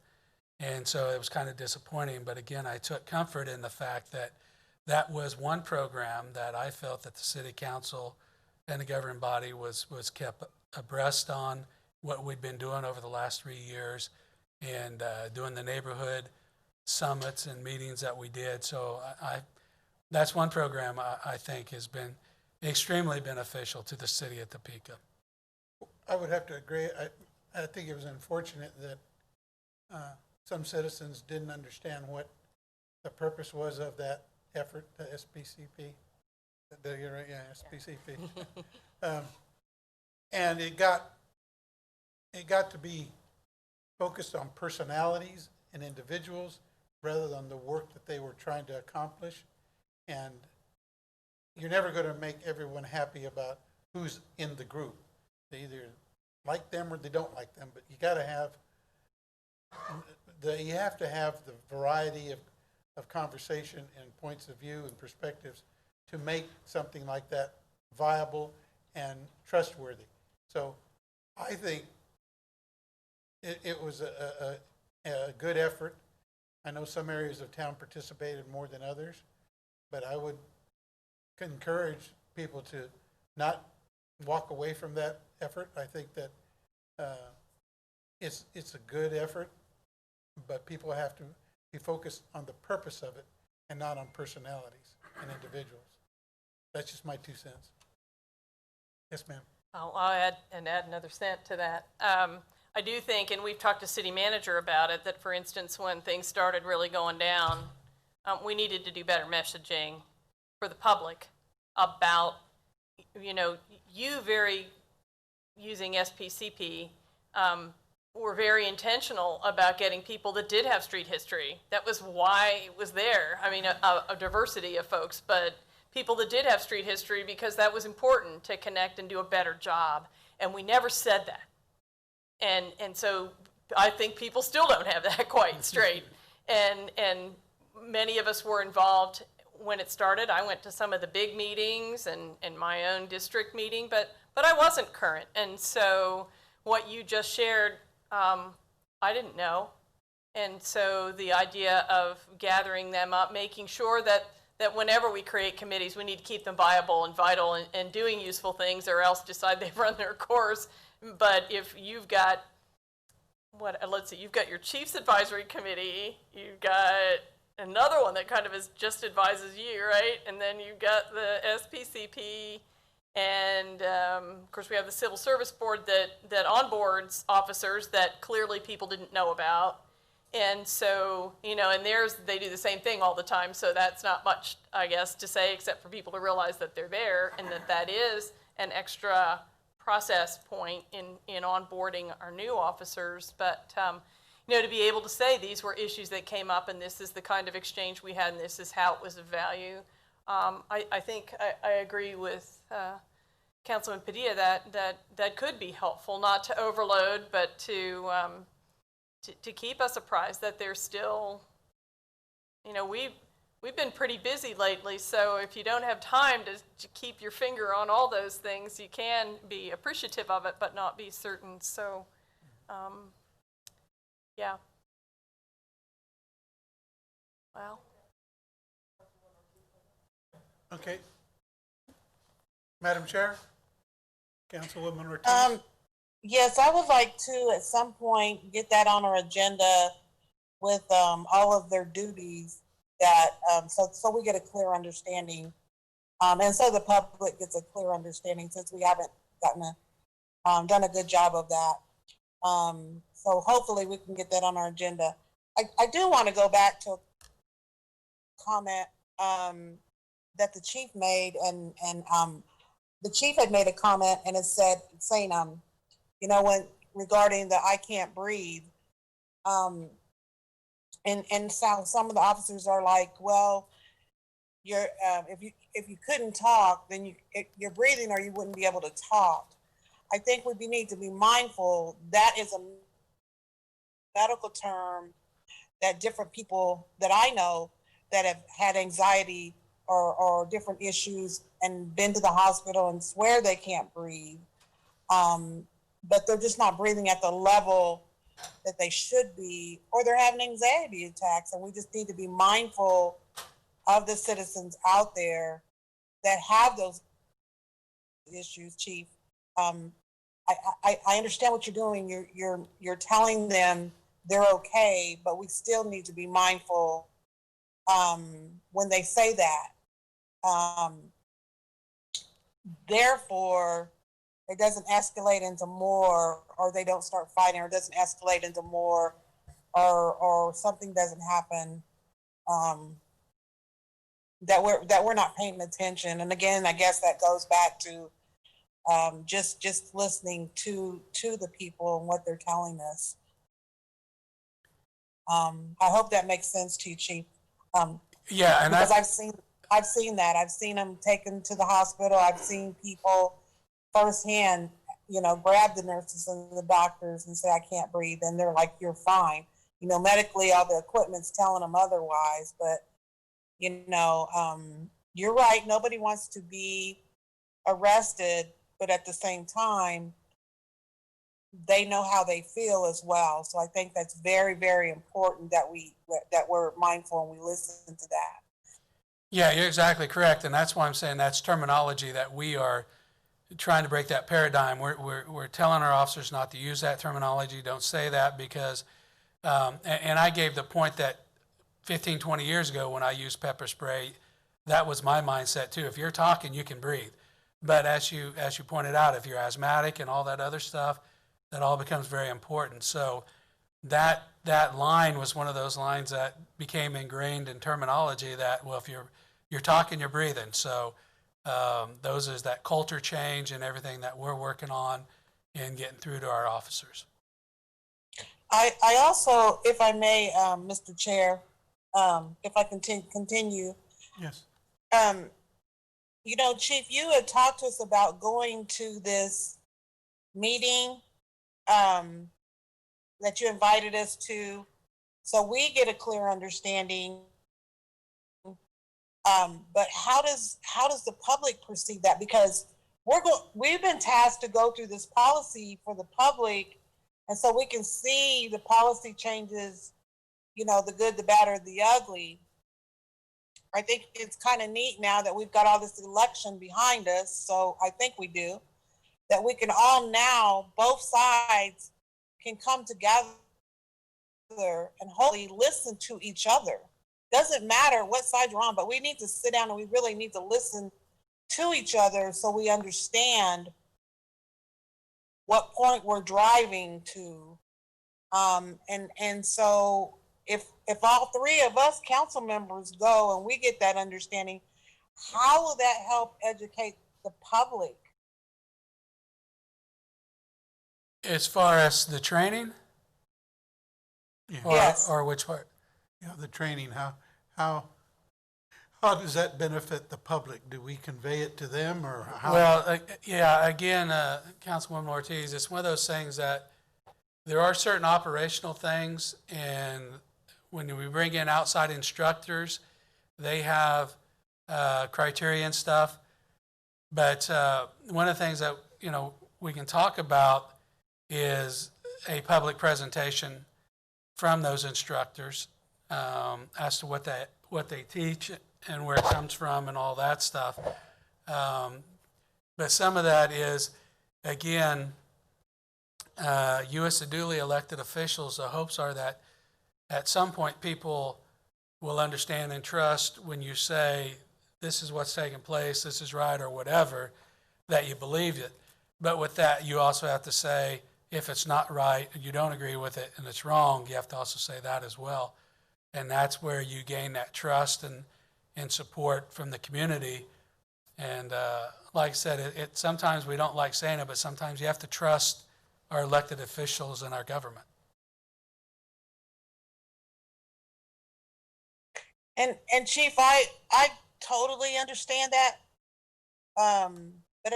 And so it was kind of disappointing. But again, I took comfort in the fact that that was one program that I felt that the city council and the governing body was kept abreast on what we'd been doing over the last 3 years and doing the neighborhood summits and meetings that we did. So that's one program I think has been extremely beneficial to the city of Topeka. I would have to agree. I think it was unfortunate that some citizens didn't understand what the purpose was of that effort, the SBCP. Did I get it right? Yeah, SBCP. And it got to be focused on personalities and individuals rather than the work that they were trying to accomplish. And you're never going to make everyone happy about who's in the group. They either like them or they don't like them, but you got to have the variety of conversation and points of view and perspectives to make something like that viable and trustworthy. So I think it was a good effort. I know some areas of town participated more than others, but I would encourage people to not walk away from that effort. I think that it's a good effort, but people have to be focused on the purpose of it and not on personalities and individuals. That's just my 2 cents. Yes, ma'am. I'll add another cent to that. I do think, and we've talked to city manager about it, that for instance, when things started really going down, we needed to do better messaging for the public about, you know, using SPCP, were very intentional about getting people that did have street history. That was why it was there. I mean, a diversity of folks, but people that did have street history, because that was important to connect and do a better job. And we never said that. And so I think people still don't have that quite straight. And many of us were involved when it started. I went to some of the big meetings and my own district meeting, but I wasn't current. And so what you just shared, I didn't know. And so the idea of gathering them up, making sure that whenever we create committees, we need to keep them viable and vital and doing useful things, or else decide they've run their course. But if you've got, let's see, you've got your Chiefs Advisory Committee, you've got another one that kind of just advises you, right? And then you've got the SPCP, and of course we have the Civil Service Board that onboards officers that clearly people didn't know about. And so, you know, and they do the same thing all the time, so that's not much, I guess, to say except for people to realize that they're there and that is an extra process point in onboarding our new officers. But, you know, to be able to say these were issues that came up and this is the kind of exchange we had and this is how it was of value. I think I agree with Councilman Padilla that could be helpful, not to overload, but to keep us apprised that there's still, you know, we've been pretty busy lately, so if you don't have time to keep your finger on all those things, you can be appreciative of it, but not be certain. So, yeah. Well. Okay. Madam Chair? Councilwoman Ortiz? Yes, I would like to, at some point, get that on our agenda with all of their duties that, so we get a clear understanding. And so the public gets a clear understanding, since we haven't done a good job of that. So hopefully we can get that on our agenda. I do want to go back to a comment that the chief made, and the chief had made a comment, and it saying, when regarding the I can't breathe, and so some of the officers are like, well, you're if you couldn't talk, then you're breathing, or you wouldn't be able to talk. I think we need to be mindful that is a medical term that different people that I know that have had anxiety or different issues and been to the hospital and swear they can't breathe, but they're just not breathing at the level that they should be, or they're having anxiety attacks. And we just need to be mindful of the citizens out there that have those issues, Chief. I understand what you're doing. You're telling them they're okay, but we still need to be mindful when they say that. Therefore, it doesn't escalate into more, or they don't start fighting, or it doesn't escalate into more, or something doesn't happen that we're not paying attention. And again, I guess that goes back to just listening to the people and what they're telling us. I hope that makes sense to you, Chief. Yeah, and because I've seen that. I've seen them taken to the hospital. I've seen people firsthand, grab the nurses and the doctors and say, I can't breathe. And they're like, you're fine. Medically, all the equipment's telling them otherwise. But, you're right. Nobody wants to be arrested. But at the same time, they know how they feel as well. So I think that's very, very important that we're mindful and we listen to that. yeah, you're exactly correct, and that's why I'm saying that's terminology that we are trying to break that paradigm. We're telling our officers not to use that terminology. Don't say that, because, and I gave the point that 15, 20 years ago when I used pepper spray, that was my mindset too. If you're talking, you can breathe. But as you pointed out, if you're asthmatic and all that other stuff, that all becomes very important. So that line was one of those lines that became ingrained in terminology that, well, if you're talking, you're breathing. So those is that culture change and everything that we're working on in getting through to our officers. I also, if I may, Mr. Chair, if I continue. Yes. Chief, you had talked to us about going to this meeting that you invited us to, so we get a clear understanding. But how does the public perceive that? Because we've been tasked to go through this policy for the public, and so we can see the policy changes, the good, the bad, or the ugly. I think it's kind of neat now that we've got all this election behind us, so I think we do, that we can all now, both sides can come together and hopefully listen to each other. Doesn't matter what side you're on, but we need to sit down and we really need to listen to each other so we understand what point we're driving to. And so if all three of us council members go and we get that understanding, how will that help educate the public? As far as the training? Yeah. Yes. Or which part? The training, how does that benefit the public? Do we convey it to them, or how? Well, yeah, again, Councilwoman Ortiz, it's one of those things that there are certain operational things, and when we bring in outside instructors, They have criteria and stuff. But one of the things that, we can talk about is a public presentation from those instructors as to what they teach and where it comes from and all that stuff. But some of that is, again, you as the duly elected officials, the hopes are that at some point people will understand and trust when you say, this is what's taking place, this is right, or whatever, that you believed it. But with that, you also have to say, if it's not right and you don't agree with it and it's wrong, you have to also say that as well. And that's where you gain that trust and support from the community. And like I said, it sometimes we don't like saying it, but sometimes you have to trust our elected officials and our government. And Chief, I totally understand that. But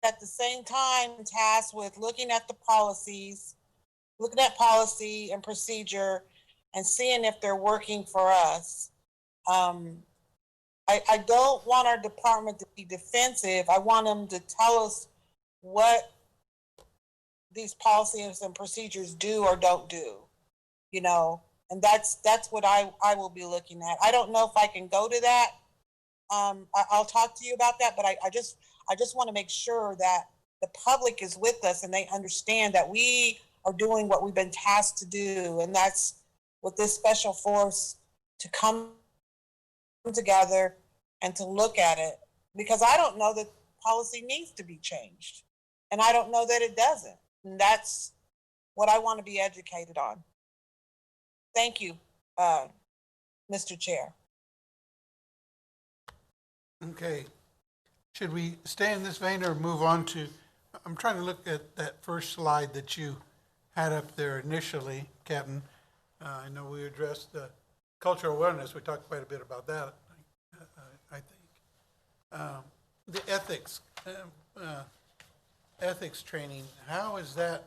at the same time, I'm tasked with looking at the policies, looking at policy and procedure and seeing if they're working for us. I don't want our department to be defensive. I want them to tell us what these policies and procedures do or don't do, and that's what I will be looking at. I don't know if I can go to that. I'll talk to you about that, but I just want to make sure that the public is with us and they understand that we are doing what we've been tasked to do, and that's with this special force to come together and to look at it, because I don't know that policy needs to be changed, and I don't know that it doesn't, and that's what I want to be educated on. Thank you, Mr. Chair. Okay. Should we stay in this vein or move on to, I'm trying to look at that first slide that you had up there initially, Captain. I know we addressed the cultural awareness. We talked quite a bit about that, I think. The ethics training, how is that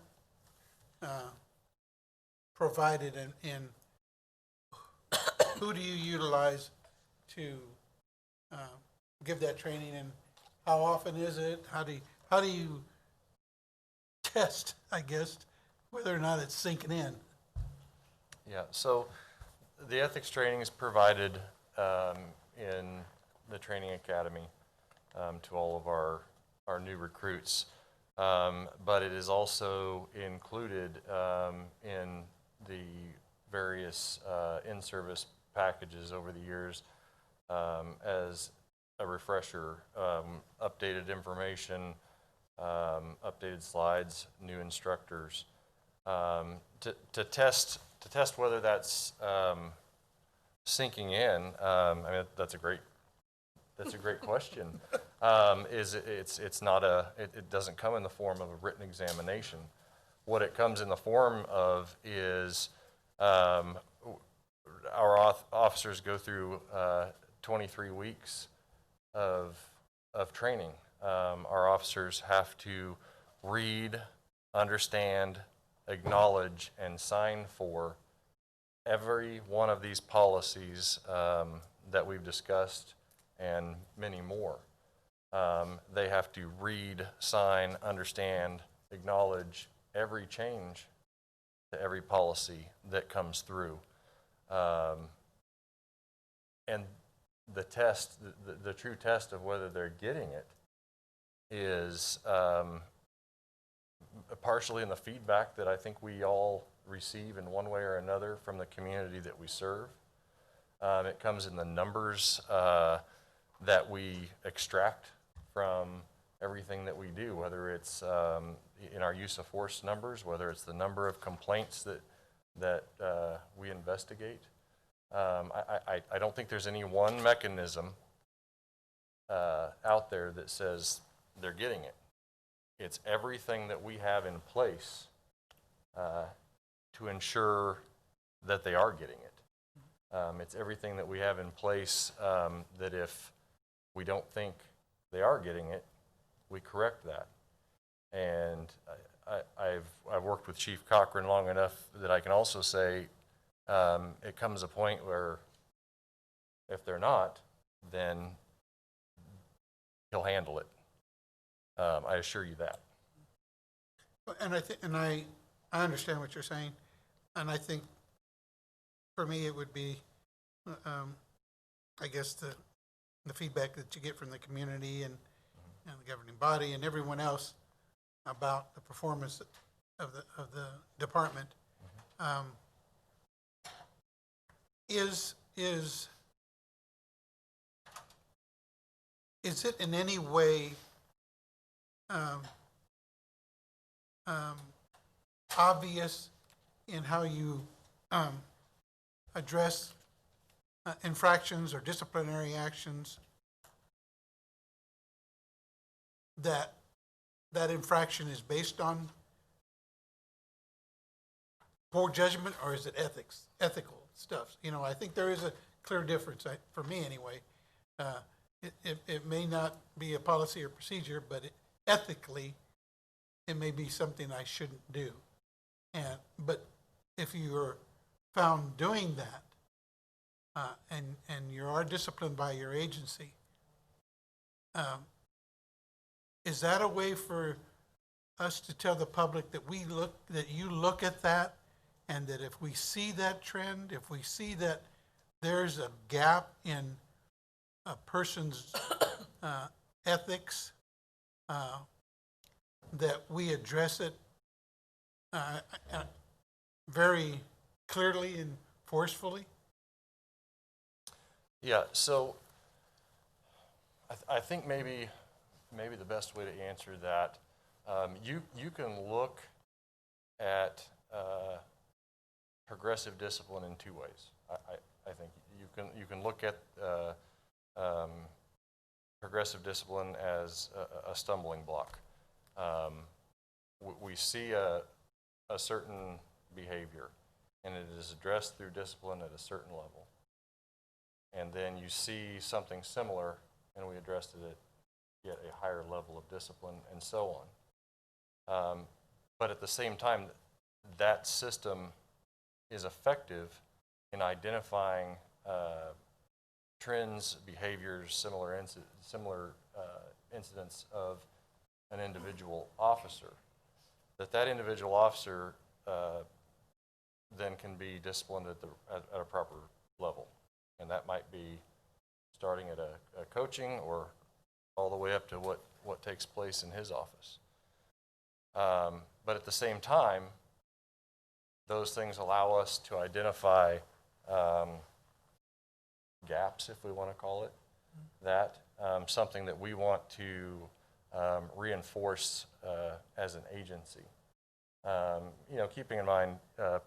provided, and who do you utilize to give that training, and how often is it? How do you test, I guess, whether or not it's sinking in? Yeah, so the ethics training is provided in the training academy to all of our new recruits, but it is also included in the various in-service packages over the years as a refresher, updated information, updated slides, new instructors, to test whether that's sinking in. I mean, that's a great question. It doesn't come in the form of a written examination. What it comes in the form of is our officers go through 23 weeks of training. Our officers have to read, understand, acknowledge, and sign for every one of these policies that we've discussed, and many more. They have to read, sign, understand, acknowledge every change to every policy that comes through. And the test, the true test of whether they're getting it is partially in the feedback that I think we all receive in one way or another from the community that we serve. It comes in the numbers that we extract from everything that we do, whether it's in our use of force numbers, whether it's the number of complaints that we investigate. I don't think there's any one mechanism out there that says they're getting it. It's everything that we have in place to ensure that they are getting it. It's everything that we have in place that if we don't think they are getting it, we correct that. And I've worked with Chief Cochran long enough that I can also say it comes a point where If they're not, then he'll handle it. I assure you that. And I understand what you're saying, and I think for me it would be, I guess the feedback that you get from the community and the governing body and everyone else about the performance of the department. Is it in any way obvious in how you address infractions or disciplinary actions that infraction is based on poor judgment, or is it ethical stuff? You know, I think there is a clear difference, for me anyway. It may not be a policy or procedure, but ethically, it may be something I shouldn't do. But if you are found doing that, and you are disciplined by your agency, is that a way for us to tell the public that you look at that, and that if we see that trend, if we see that there's a gap in a person's ethics, that we address it very clearly and forcefully? Yeah, so I think maybe the best way to answer that, you can look at progressive discipline in two ways. I think you can look at progressive discipline as a stumbling block. We see a certain behavior, and it is addressed through discipline at a certain level. And then you see something similar, and we addressed it at yet a higher level of discipline, and so on. But at the same time, that system is effective in identifying trends, behaviors, similar incidents of an individual officer. That individual officer then can be disciplined at a proper level, and that might be starting at a coaching or all the way up to what takes place in his office. But at the same time, those things allow us to identify gaps, if we want to call it that, something that we want to reinforce as an agency. Keeping in mind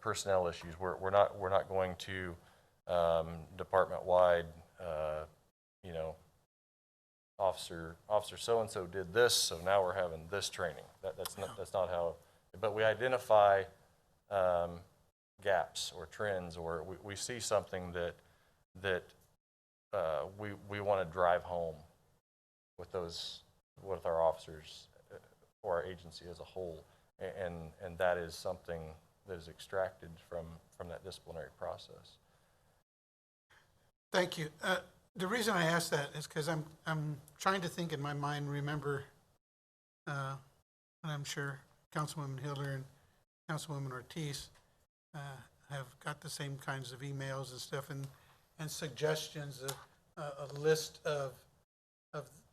personnel issues, we're not going to department-wide, officer so-and-so did this, so now we're having this training. That's not how. But we identify gaps or trends, or we see something that we want to drive home with our officers or our agency as a whole, and that is something that is extracted from that disciplinary process. Thank you. The reason I ask that is because I'm trying to think in my mind, remember, and I'm sure Councilwoman Hiller and Councilwoman Ortiz have got the same kinds of emails and stuff, and suggestions of a list of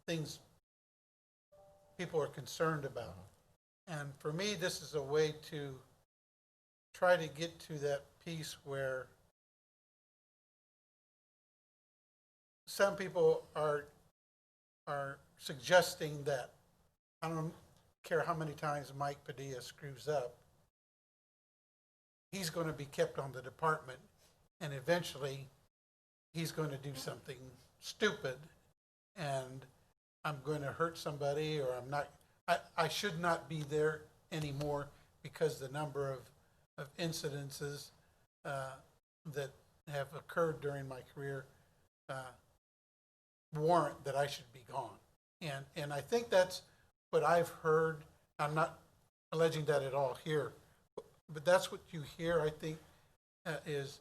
things people are concerned about. And for me, this is a way to try to get to that piece where some people are suggesting that, I don't care how many times Mike Padilla screws up, he's going to be kept on the department, and eventually he's going to do something stupid, and I'm going to hurt somebody, or I should not be there anymore because the number of incidences that have occurred during my career warrant that I should be gone. And I think that's what I've heard. I'm not alleging that at all here, but that's what you hear, I think, is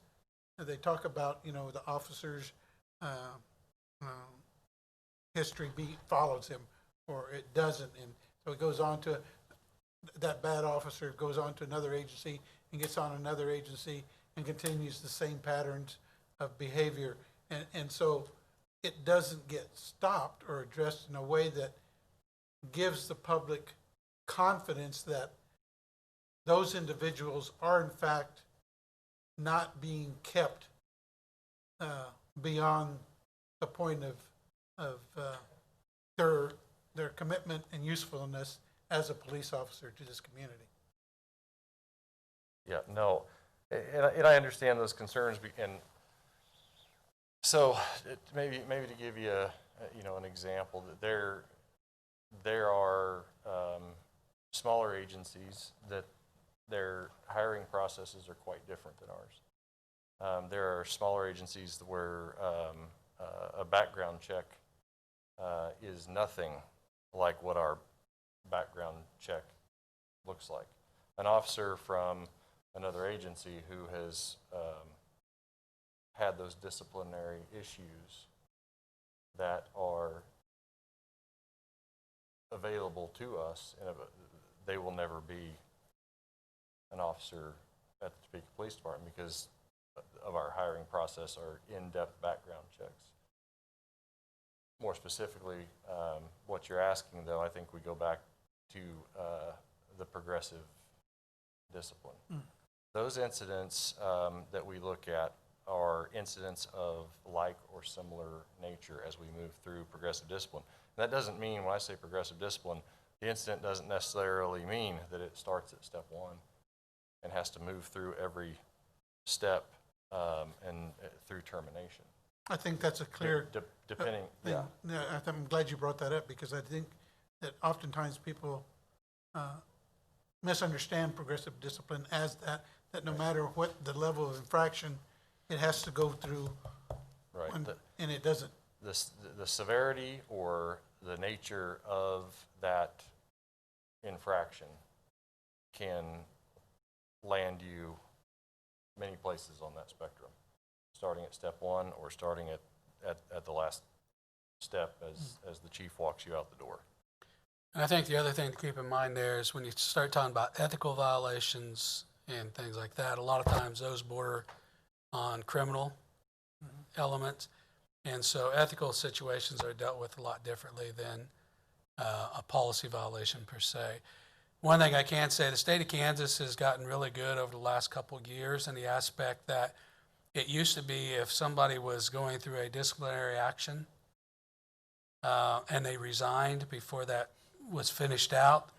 they talk about, the officers history beat follows him, or it doesn't, and so it goes on to, that bad officer goes on to another agency and gets on another agency and continues the same patterns of behavior. And so it doesn't get stopped or addressed in a way that gives the public confidence that those individuals are in fact not being kept beyond the point of their commitment and usefulness as a police officer to this community. Yeah, no, and I understand those concerns, and so maybe to give you an example, that there are smaller agencies that their hiring processes are quite different than ours. There are smaller agencies where a background check is nothing like what our background check looks like. An officer from another agency who has had those disciplinary issues that are available to us, and they will never be an officer at the Topeka Police Department because of our hiring process or in-depth background checks. More specifically, what you're asking, though, I think we go back to the progressive discipline. Those incidents that we look at are incidents of like or similar nature as we move through progressive discipline. And that doesn't mean, when I say progressive discipline, the incident doesn't necessarily mean that it starts at step one and has to move through every step and through termination. I think that's a clear depending. thing. Yeah. I'm glad you brought that up, because I think that oftentimes people misunderstand progressive discipline as that no matter what the level of infraction, it has to go through. Right. And it doesn't. The severity or the nature of that infraction can land you many places on that spectrum, starting at step one or starting at the last step as the chief walks you out the door. And I think the other thing to keep in mind there is when you start talking about ethical violations and things like that, a lot of times those border on criminal elements. And so ethical situations are dealt with a lot differently than a policy violation per se. One thing I can say, the state of Kansas has gotten really good over the last couple of years in the aspect that it used to be if somebody was going through a disciplinary action and they resigned before that was finished out,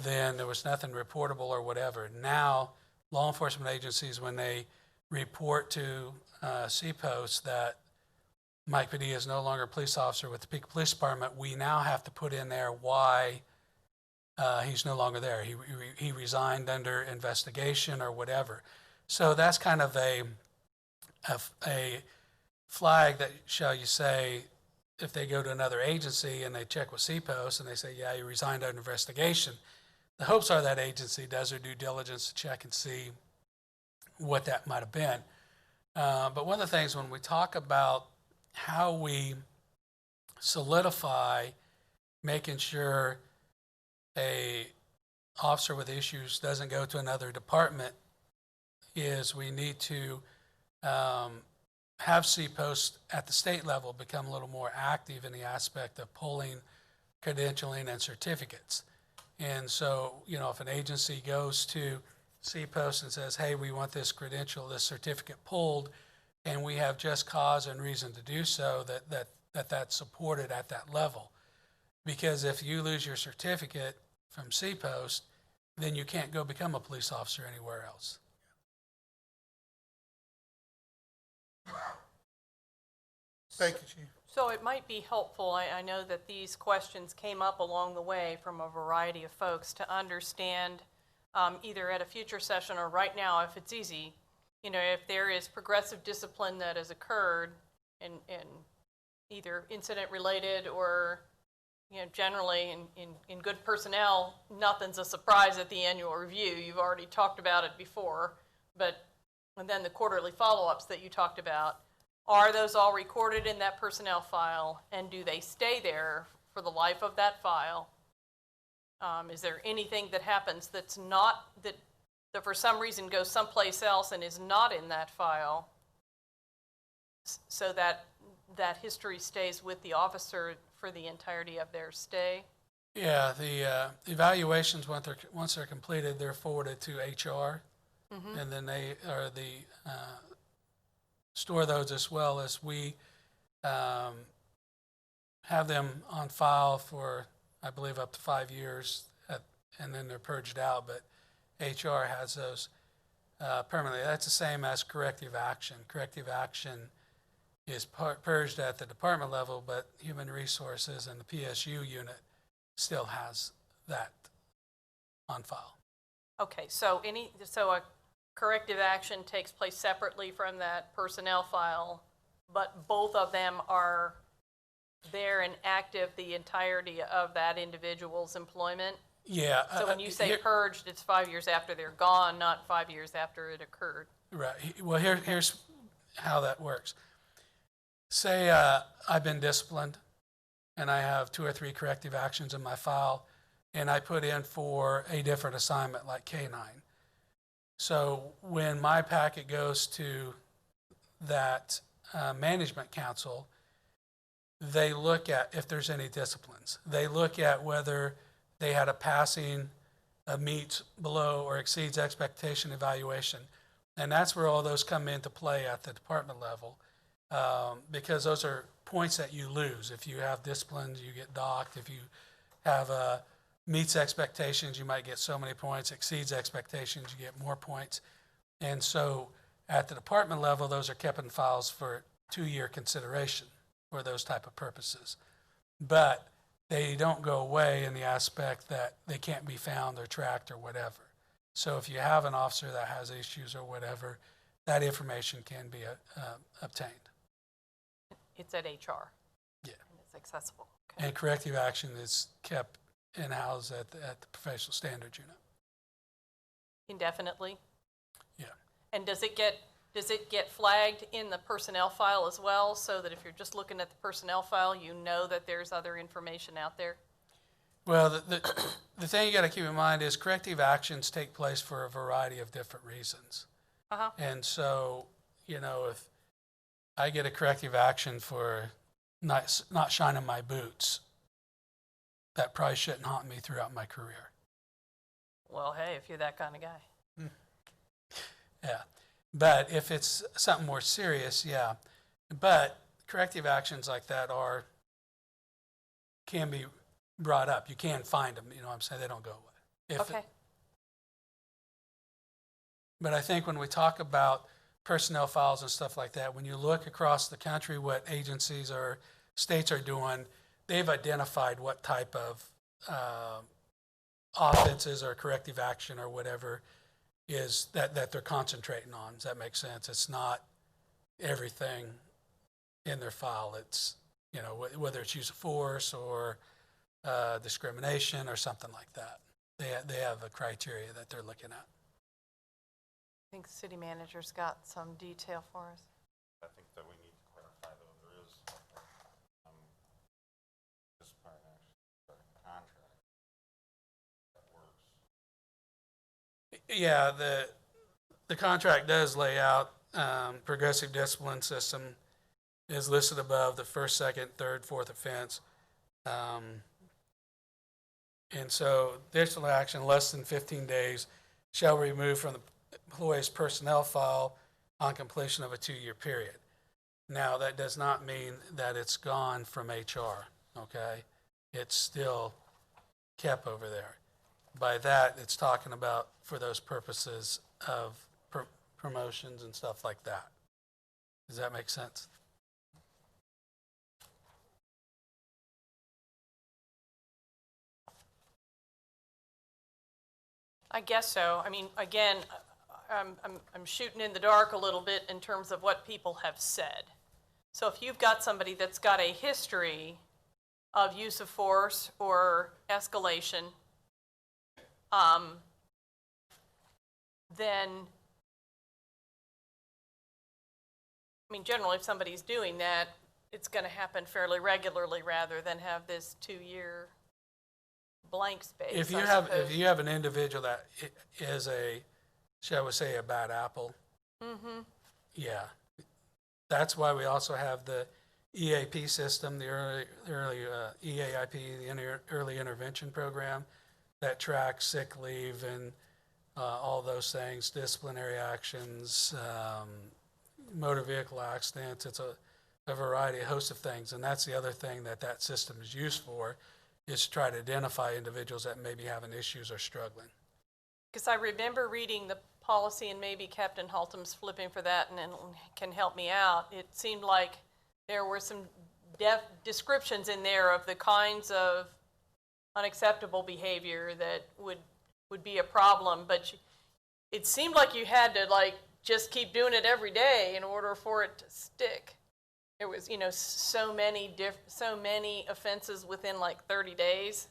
then there was nothing reportable or whatever. Now, law enforcement agencies, when they report to CPOS that Mike Padilla is no longer a police officer with the Topeka Police Department, we now have to put in there why he's no longer there. He resigned under investigation or whatever. So that's kind of a flag that, shall you say, if they go to another agency and they check with CPOS and they say, yeah, you resigned under investigation, the hopes are that agency does their due diligence to check and see what that might have been. But one of the things when we talk about how we solidify making sure a officer with issues doesn't go to another department is we need to have CPOS at the state level become a little more active in the aspect of pulling credentialing and certificates. And so, if an agency goes to CPOS and says, hey, we want this credential, this certificate pulled, and we have just cause and reason to do so, that's supported at that level. Because if you lose your certificate from CPOS, then you can't go become a police officer anywhere else. Thank you, Chief. So it might be helpful, I know that these questions came up along the way from a variety of folks, to understand either at a future session or right now, if it's easy, if there is progressive discipline that has occurred in either incident related or generally in good personnel, nothing's a surprise at the annual review. You've already talked about it before, and then the quarterly follow-ups that you talked about. are those all recorded in that personnel file, and do they stay there for the life of that file? Is there anything that happens that's not, that for some reason goes someplace else and is not in that file, so that that history stays with the officer for the entirety of their stay? Yeah, the evaluations, once they're completed, they're forwarded to HR, and then they are store those, as well as we have them on file for, I believe, up to 5 years, and then they're purged out. But HR has those permanently. That's the same as corrective action. Corrective action is purged at the department level, but Human Resources and the PSU unit still has that on file. Okay, so a corrective action takes place separately from that personnel file, but both of them are there and active the entirety of that individual's employment? Yeah. So when you say purged, it's 5 years after they're gone, not 5 years after it occurred. Right. Well, here's how that works. Say I've been disciplined, and I have 2 or 3 corrective actions in my file, and I put in for a different assignment like K-9. So when my packet goes to that management council, they look at if there's any disciplines. They look at whether they had a passing, meets below or exceeds expectation evaluation. And that's where all those come into play at the department level, because those are points that you lose. If you have disciplines, you get docked. If you have meets expectations, you might get so many points. Exceeds expectations, you get more points. And so at the department level, those are kept in files for 2-year consideration for those type of purposes. But they don't go away in the aspect that they can't be found or tracked or whatever. So if you have an officer that has issues or whatever, that information can be obtained. It's at HR? Yeah. And it's accessible? Okay. And corrective action is kept in-house at the professional standards unit. Indefinitely? Yeah. And does it get flagged in the personnel file as well, so that if you're just looking at the personnel file, you know that there's other information out there? Well, the thing you got to keep in mind is corrective actions take place for a variety of different reasons. Uh-huh. And so, if I get a corrective action for not shining my boots, that probably shouldn't haunt me throughout my career. Well, hey, if you're that kind of guy. Yeah. But if it's something more serious, yeah. But corrective actions like that can be brought up. You can find them, what I'm saying? They don't go away. Okay. But I think when we talk about personnel files and stuff like that, when you look across the country, what agencies or states are doing, they've identified what type of offenses or corrective action or whatever is that they're concentrating on. Does that make sense? It's not everything in their file. It's, whether it's use of force or discrimination or something like that. They have a criteria that they're looking at. I think the city manager's got some detail for us. I think that we need to clarify, though, there is disciplinary action contract that works. Yeah, the contract does lay out progressive discipline system is listed above the first, second, third, fourth offense. And so disciplinary action less than 15 days shall be removed from the employee's personnel file on completion of a 2-year period. Now, that does not mean that it's gone from HR, okay? It's still kept over there. By that, it's talking about for those purposes of promotions and stuff like that. Does that make sense? I guess so. I mean, again, I'm shooting in the dark a little bit in terms of what people have said. So if you've got somebody that's got a history of use of force or escalation, then I mean, generally, if somebody's doing that, it's going to happen fairly regularly rather than have this 2-year blank space. If you I have, suppose. if you have an individual that is a, shall we say, a bad apple, yeah. That's why we also have the EAP system, the early EAIP, the early intervention program that tracks sick leave and all those things, disciplinary actions, motor vehicle accidents. It's a variety, a host of things. And that's the other thing that that system is used for, is to try to identify individuals that may be having issues or struggling. Because I remember reading the policy, and maybe Captain Haltom's flipping for that and can help me out. It seemed like there were some descriptions in there of the kinds of unacceptable behavior that would be a problem, but it seemed like you had to just keep doing it every day in order for it to stick. There was, so many offenses within 30 days.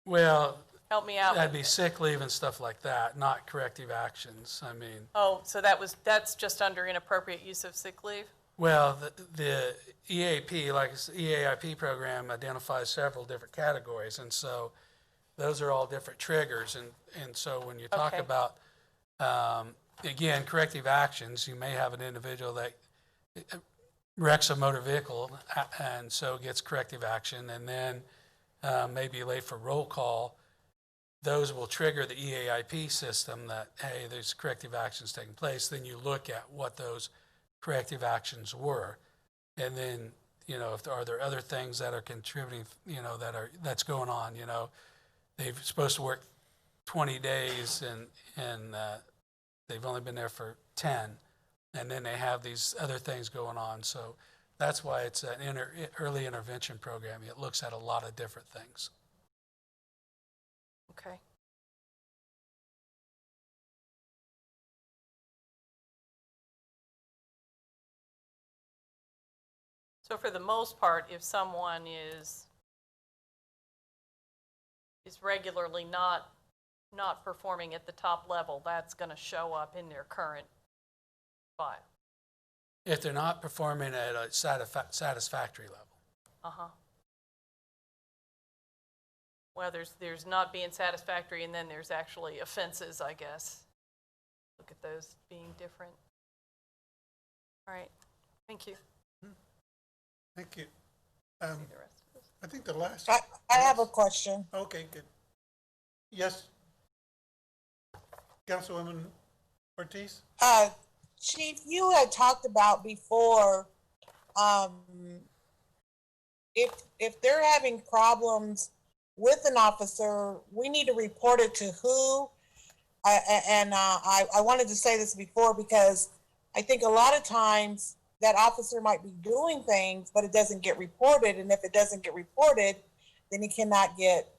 Well, Help me out. that'd be sick leave and stuff like that, not corrective actions. I mean, Oh, so that's just under inappropriate use of sick leave? well, the EAP, like EAIP program, identifies several different categories, and so those are all different triggers. And so when you talk Okay. about, again, corrective actions, you may have an individual that wrecks a motor vehicle and so gets corrective action, and then maybe late for roll call. Those will trigger the EAIP system that, hey, there's corrective actions taking place. Then you look at what those corrective actions were. And then, are there other things that are contributing, that's going on, they're supposed to work 20 days and they've only been there for 10. And then they have these other things going on. So that's why it's an early intervention program. It looks at a lot of different things. Okay. So for the most part, if someone is regularly not performing at the top level, that's going to show up in their current file. If they're not performing at a satisfactory level. Uh-huh. Well, there's not being satisfactory, and then there's actually offenses, I guess. Look at those being different. All right. Thank you. Thank you. See the rest of this. I think the last. I have a question. Okay, good. Yes. Councilwoman Ortiz? Chief, you had talked about before, if they're having problems with an officer, we need to report it to who? I wanted to say this before because I think a lot of times that officer might be doing things, but it doesn't get reported. And if it doesn't get reported, then he cannot get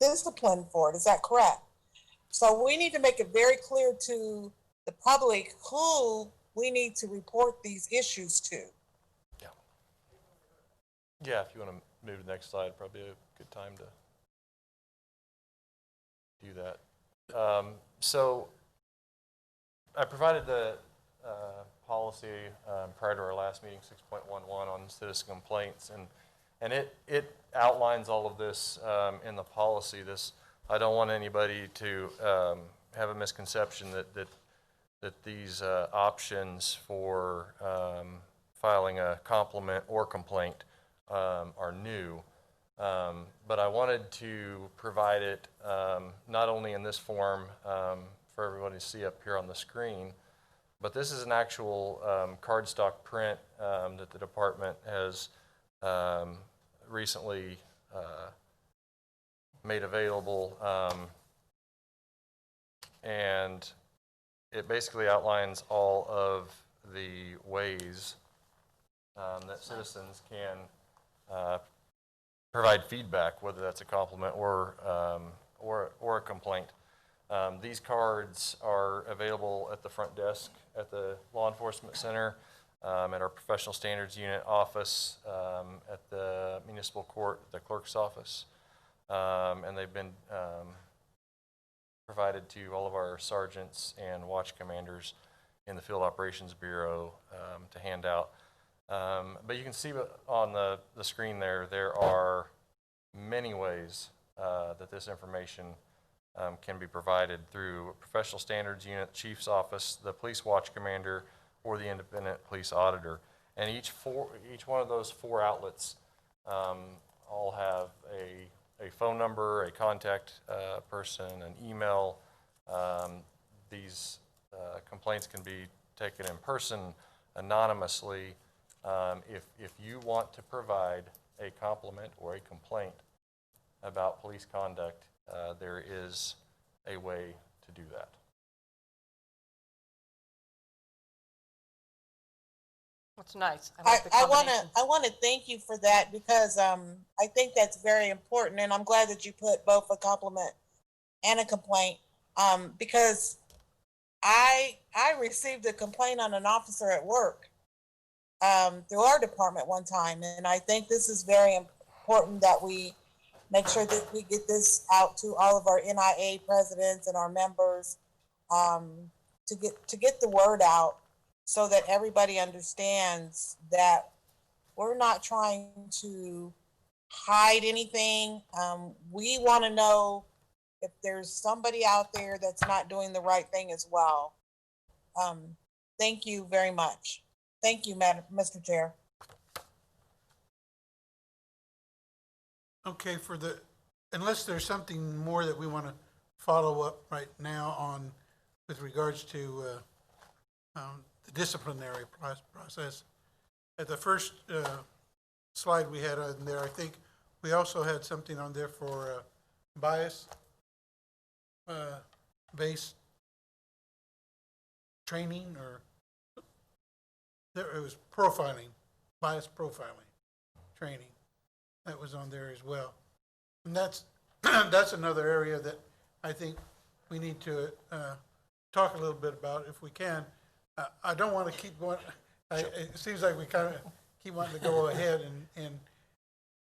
disciplined for it. Is that correct? So we need to make it very clear to the public who we need to report these issues to. Yeah, if you want to move to the next slide, probably a good time to do that. So I provided the policy prior to our last meeting, 6.11 on citizen complaints, and it outlines all of this in the policy. I don't want anybody to have a misconception that these options for filing a compliment or complaint are new. But I wanted to provide it not only in this form for everybody to see up here on the screen, but this is an actual cardstock print that the department has recently made available, and it basically outlines all of the ways that citizens can provide feedback, whether that's a compliment or a complaint. These cards are available at the front desk at the Law Enforcement Center, at our Professional Standards Unit office, at the Municipal Court, the Clerk's office, and they've been provided to all of our sergeants and watch commanders in the Field Operations Bureau to hand out. But you can see on the screen there are many ways that this information can be provided through Professional Standards Unit, Chief's Office, the Police Watch Commander, or the Independent Police Auditor. And each one of those 4 outlets all have a phone number, a contact person, an email. These complaints can be taken in person, anonymously. If you want to provide a compliment or a complaint about police conduct, there is a way to do that. That's nice. I like the I combination. want to thank you for that because I think that's very important, and I'm glad that you put both a compliment and a complaint because I received a complaint on an officer at work through our department one time, and I think this is very important that we make sure that we get this out to all of our NIA presidents and our members to get the word out, so that everybody understands that we're not trying to hide anything. We want to know if there's somebody out there that's not doing the right thing as well. Thank you very much. Thank you, Mr. Chair. Okay, unless there's something more that we want to follow up right now on with regards to the disciplinary process. At the first slide we had on there, I think we also had something on there for bias-based training, or it was profiling, bias profiling training. That was on there as well. And that's another area that I think we need to talk a little bit about if we can. I don't want to keep going. It seems like we kind of keep wanting to go ahead, and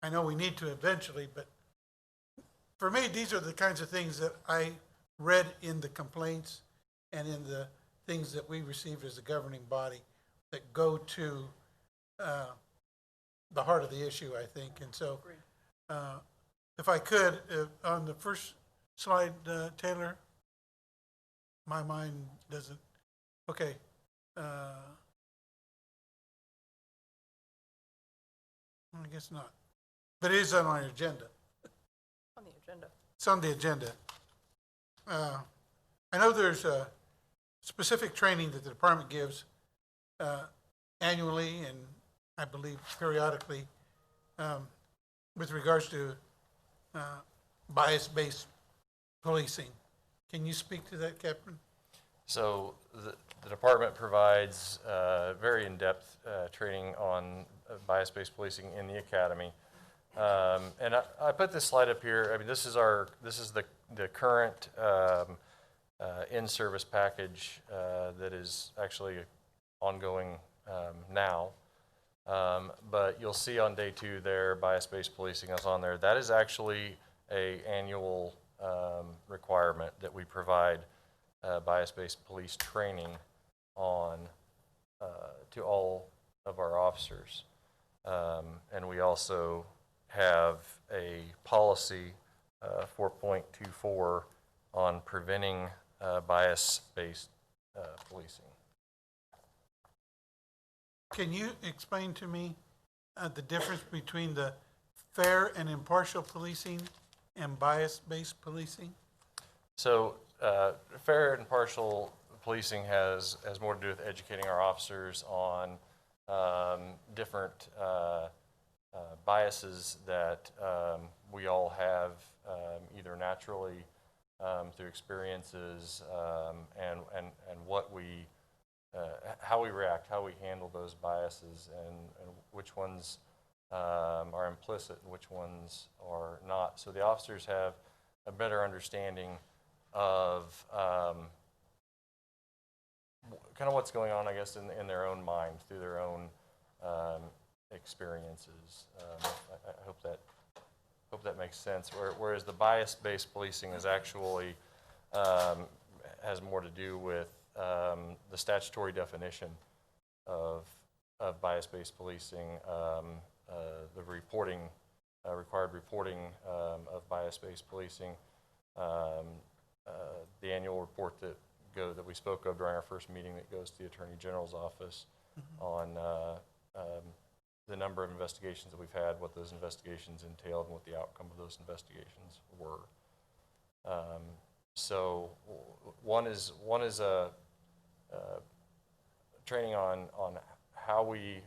I know we need to eventually, but for me, these are the kinds of things that I read in the complaints and in the things that we received as a governing body that go to the heart of the issue, I think. And so if I could, on the first slide, Taylor, my mind doesn't, okay. I guess not, but it is on our agenda. On the agenda. It's on the agenda. I know there's a specific training that the department gives annually, and I believe periodically, with regards to bias-based policing. Can you speak to that, Captain? So the department provides very in-depth training on bias-based policing in the academy. And I put this slide up here. I mean, this is the current in-service package that is actually ongoing now. But you'll see on day 2 there, bias-based policing is on there. That is actually an annual requirement that we provide bias-based police training on to all of our officers. And we also have a policy 4.24 on preventing bias-based policing. Can you explain to me the difference between the fair and impartial policing and bias-based policing? So fair and impartial policing has more to do with educating our officers on different biases that we all have either naturally through experiences and what we how we react, how we handle those biases, and which ones are implicit and which ones are not. So the officers have a better understanding of kind of what's going on, I guess, in their own mind through their own experiences. I hope that makes sense. Whereas the bias-based policing is actually has more to do with the statutory definition of bias-based policing, the reporting, required reporting of bias-based policing, the annual report that we spoke of during our first meeting that goes to the Attorney General's office on the number of investigations that we've had, what those investigations entailed, and what the outcome of those investigations were. So one is a training on how we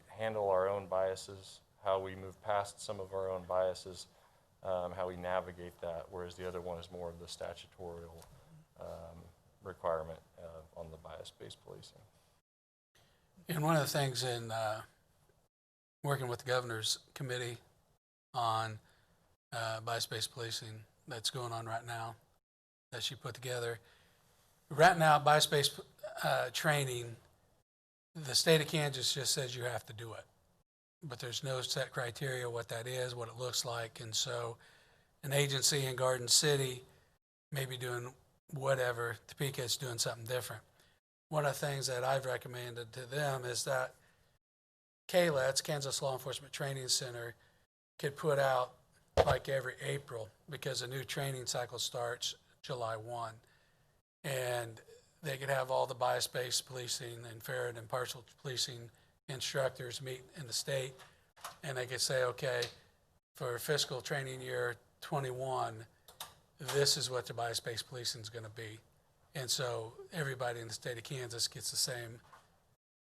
handle our own biases, how we move past some of our own biases, how we navigate that, whereas the other one is more of the statutorial requirement on the bias-based policing. And one of the things in working with the governor's committee on bias-based policing that's going on right now, that she put together, right now, bias-based training, the state of Kansas just says you have to do it. But there's no set criteria what that is, what it looks like. And so an agency in Garden City may be doing whatever, Topeka is doing something different. One of the things that I've recommended to them is that KLETS, Kansas Law Enforcement Training Center, could put out like every April, because a new training cycle starts July 1. And they could have all the bias-based policing and fair and impartial policing instructors meet in the state, and they could say, okay, for fiscal training year 21, this is what the bias-based policing is going to be. And so everybody in the state of Kansas gets the same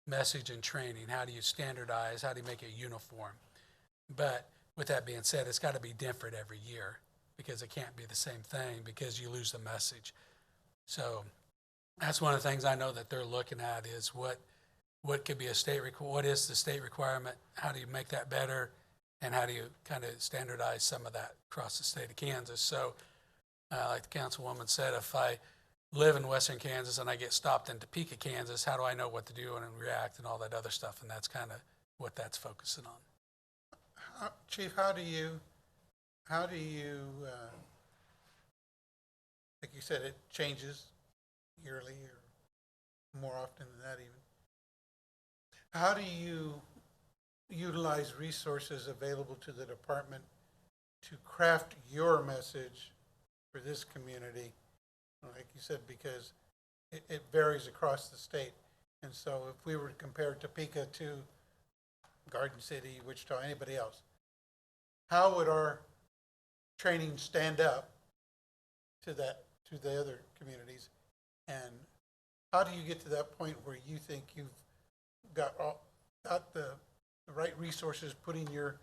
message and training. How do you standardize? How do you make it uniform? But with that being said, it's got to be different every year, because it can't be the same thing, because you lose the message. So that's one of the things I know that they're looking at is what could be a state what is the state requirement? How do you make that better? And how do you kind of standardize some of that across the state of Kansas? So like the councilwoman said, if I live in western Kansas and I get stopped in Topeka, Kansas, how do I know what to do and react and all that other stuff? And that's kind of what that's focusing on. Chief, how do you, like you said, it changes yearly or more often than that even. How do you utilize resources available to the department to craft your message for this community? Like you said, because it varies across the state. And so if we were to compare Topeka to Garden City, Wichita, anybody else, how would our training stand up to the other communities? And how do you get to that point where you think you've got the right resources, putting your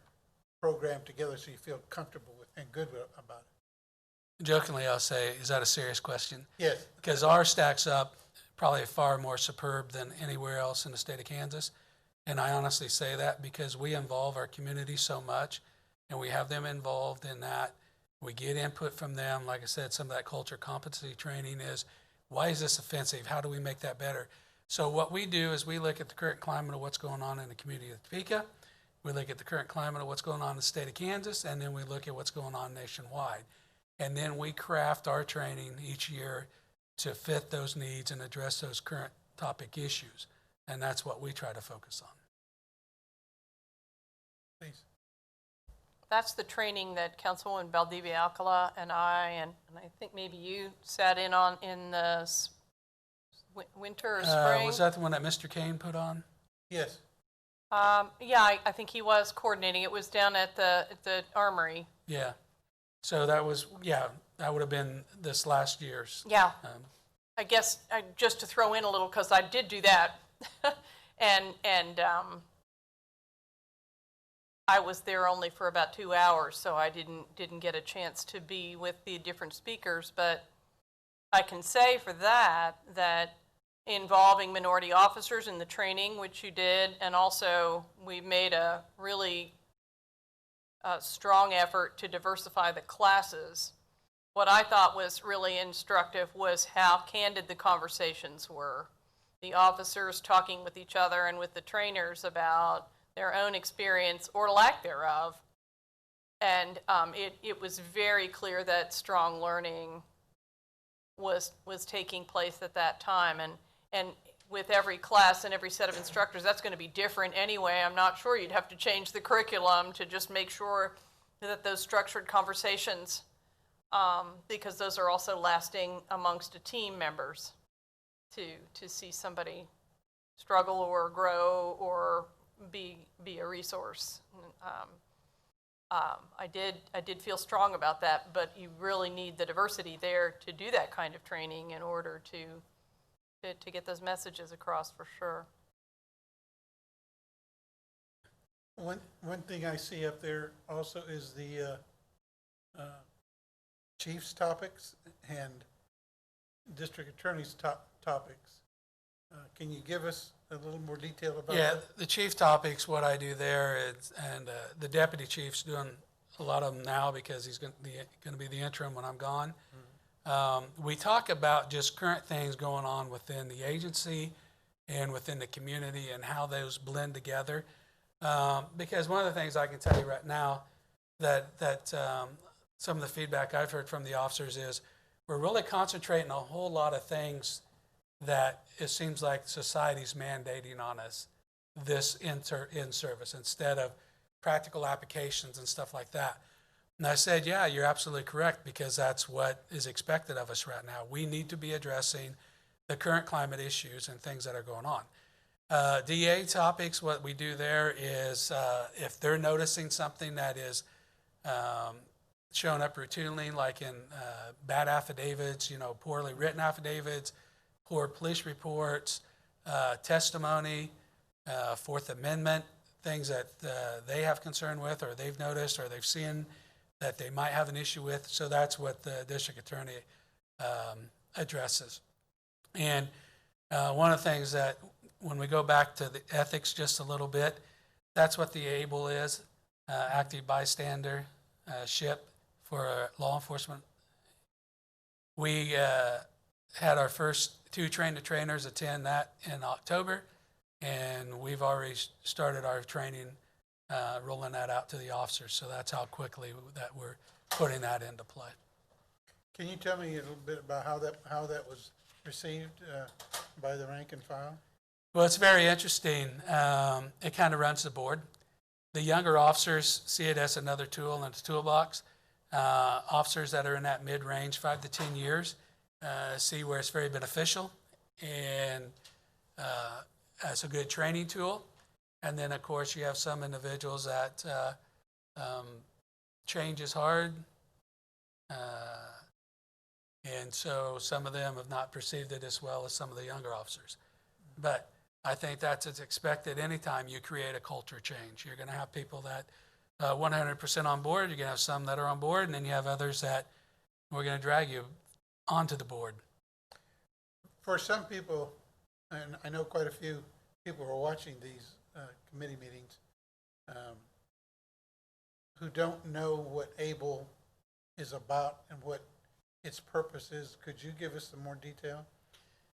program together so you feel comfortable with and good about it? Jokingly, I'll say, is that a serious question? Yes. Because ours stacks up probably far more superb than anywhere else in the state of Kansas. And I honestly say that because we involve our community so much, and we have them involved in that. We get input from them. Like I said, some of that culture competency training is, why is this offensive? How do we make that better? So what we do is we look at the current climate of what's going on in the community of Topeka. We look at the current climate of what's going on in the state of Kansas, and then we look at what's going on nationwide. And then we craft our training each year to fit those needs and address those current topic issues. And that's what we try to focus on. Please. That's the training that Councilwoman Valdivia Alcala and I think maybe you sat in on in the winter or spring. Was that the one that Mr. Kane put on? Yes. Yeah, I think he was coordinating. It was down at the Armory. Yeah. So that was, that would have been this last year's. Yeah. I guess just to throw in a little, because I did do that, and I was there only for about 2 hours, so I didn't get a chance to be with the different speakers. But I can say for that involving minority officers in the training, which you did, and also we made a really strong effort to diversify the classes. What I thought was really instructive was how candid the conversations were. The officers talking with each other and with the trainers about their own experience or lack thereof. And it was very clear that strong learning was taking place at that time. And with every class and every set of instructors, that's going to be different anyway. I'm not sure you'd have to change the curriculum to just make sure that those structured conversations, because those are also lasting amongst a team members, to see somebody struggle or grow or be a resource. I did feel strong about that, but you really need the diversity there to do that kind of training in order to get those messages across, for sure. One thing I see up there also is the chief's topics and district attorney's topics. Can you give us a little more detail about Yeah, that? the chief topics, what I do there is, and the deputy chief's doing a lot of them now because he's going to be the interim when I'm gone. We talk about just current things going on within the agency and within the community and how those blend together. Because one of the things I can tell you right now that some of the feedback I've heard from the officers is we're really concentrating a whole lot of things that it seems like society's mandating on us this in-service instead of practical applications and stuff like that. And I said, yeah, you're absolutely correct, because that's what is expected of us right now. We need to be addressing the current climate issues and things that are going on. DA topics, what we do there is if they're noticing something that is showing up routinely, like in bad affidavits, poorly written affidavits, poor police reports, testimony, Fourth Amendment, things that they have concern with or they've noticed or they've seen that they might have an issue with. So that's what the district attorney addresses. And one of the things that when we go back to the ethics just a little bit, that's what the ABLE is, active bystander ship for law enforcement. We had our first 2 train-the-trainers attend that in October, and we've already started our training, rolling that out to the officers. So that's how quickly that we're putting that into play. Can you tell me a little bit about how that was received by the rank and file? Well, it's very interesting. It kind of runs the board. The younger officers see it as another tool in the toolbox. Officers that are in that mid-range, 5 to 10 years, see where it's very beneficial and as a good training tool. And then, of course, you have some individuals that change is hard. And so some of them have not perceived it as well as some of the younger officers. But I think that's as expected anytime you create a culture change. You're going to have people that 100% on board. You're going to have some that are on board, and then you have others that we're going to drag you onto the board. For some people, and I know quite a few people who are watching these committee meetings who don't know what ABLE is about and what its purpose is, could you give us some more detail?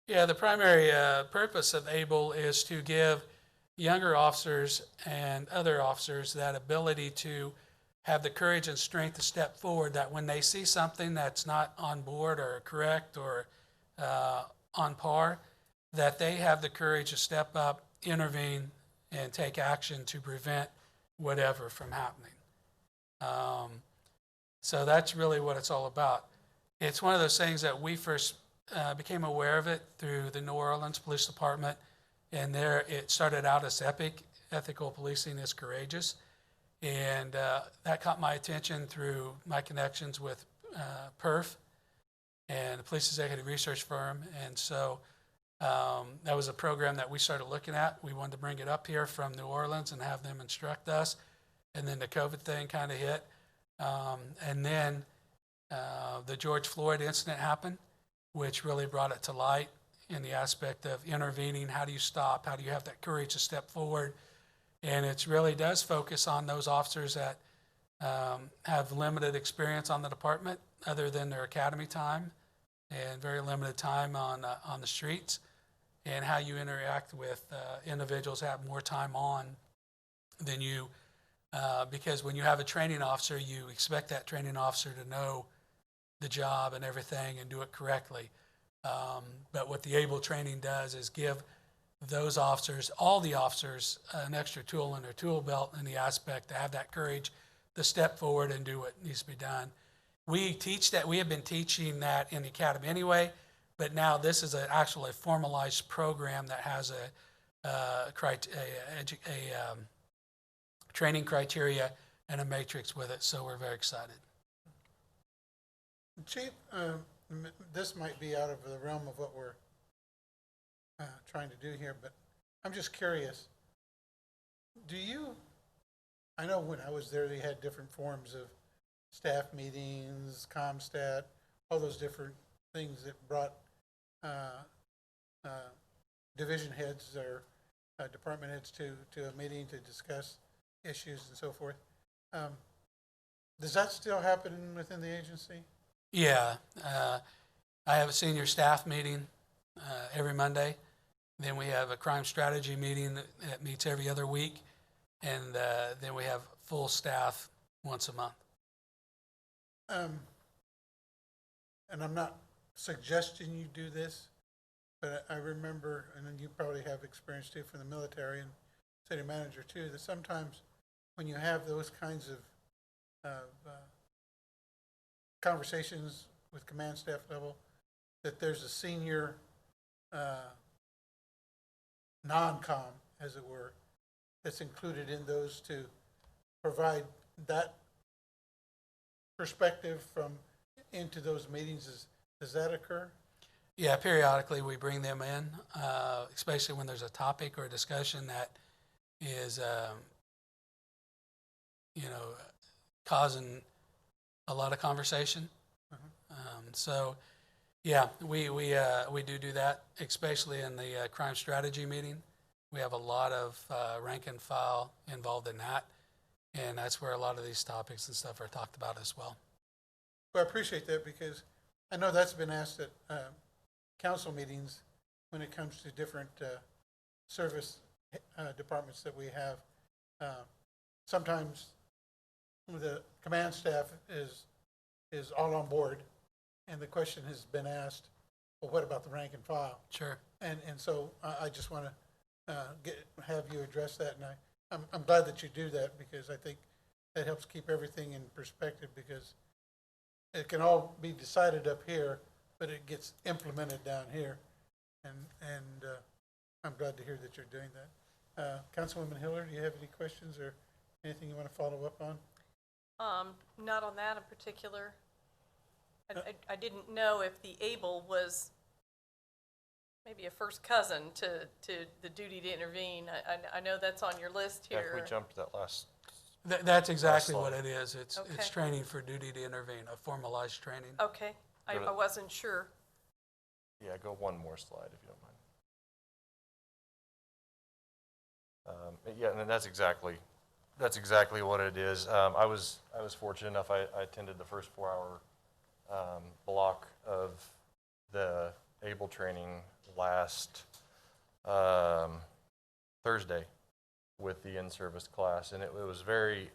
Yeah, the primary purpose of ABLE is to give younger officers and other officers that ability to have the courage and strength to step forward, that when they see something that's not on board or correct or on par, that they have the courage to step up, intervene, and take action to prevent whatever from happening. So that's really what it's all about. It's one of those things that we first became aware of it through the New Orleans Police Department, and there it started out as EPIC, Ethical Policing is Courageous, and that caught my attention through my connections with PERF and the Police Executive Research Firm, and so that was a program that we started looking at. We wanted to bring it up here from New Orleans and have them instruct us, and then the COVID thing kind of hit, and then the George Floyd incident happened, which really brought it to light in the aspect of intervening. How do you stop? How do you have that courage to step forward? And it really does focus on those officers that have limited experience on the department other than their academy time and very limited time on the streets, and how you interact with individuals that have more time on than you. Because when you have a training officer, you expect that training officer to know the job and everything and do it correctly. But what the ABLE training does is give those officers, all the officers, an extra tool in their tool belt in the aspect to have that courage to step forward and do what needs to be done. We teach that. We have been teaching that in the academy anyway, but now this is actually a formalized program that has a training criteria and a matrix with it, so we're very excited. Chief, this might be out of the realm of what we're trying to do here, but I'm just curious. I know when I was there, they had different forms of staff meetings, ComStat, all those different things that brought division heads or department heads to a meeting to discuss issues and so forth. Does that still happen within the agency? Yeah, I have a senior staff meeting every Monday. Then we have a crime strategy meeting that meets every other week. And then we have full staff once a month. And I'm not suggesting you do this, but I remember, and then you probably have experience too from the military and city manager too, that sometimes when you have those kinds of conversations with command staff level, that there's a senior non-com, as it were, that's included in those to provide that perspective from into those meetings. Does that occur? Yeah, periodically we bring them in, especially when there's a topic or a discussion that is, causing a lot of conversation. So, yeah, we do that, especially in the crime strategy meeting. We have a lot of rank and file involved in that, and that's where a lot of these topics and stuff are talked about as well. Well, I appreciate that because I know that's been asked at council meetings when it comes to different service departments that we have. Sometimes the command staff is all on board, and the question has been asked, well, what about the rank and file? Sure. And so I just want to have you address that, and I'm glad that you do that because I think that helps keep everything in perspective because it can all be decided up here, but it gets implemented down here, and I'm glad to hear that you're doing that. Councilwoman Hiller, do you have any questions or anything you want to follow up on? Not on that in particular. I didn't know if the ABLE was maybe a first cousin to the duty to intervene. I know that's on your list Yeah, here. if we jumped to that last, That's exactly slide. what it is. It's Okay. training for duty to intervene, a formalized training. Okay, I wasn't sure. yeah, go one more slide if you don't mind. Yeah, and that's exactly what it is. I was fortunate enough. I attended the first 4-hour block of the ABLE training last Thursday with the in-service class, and it was very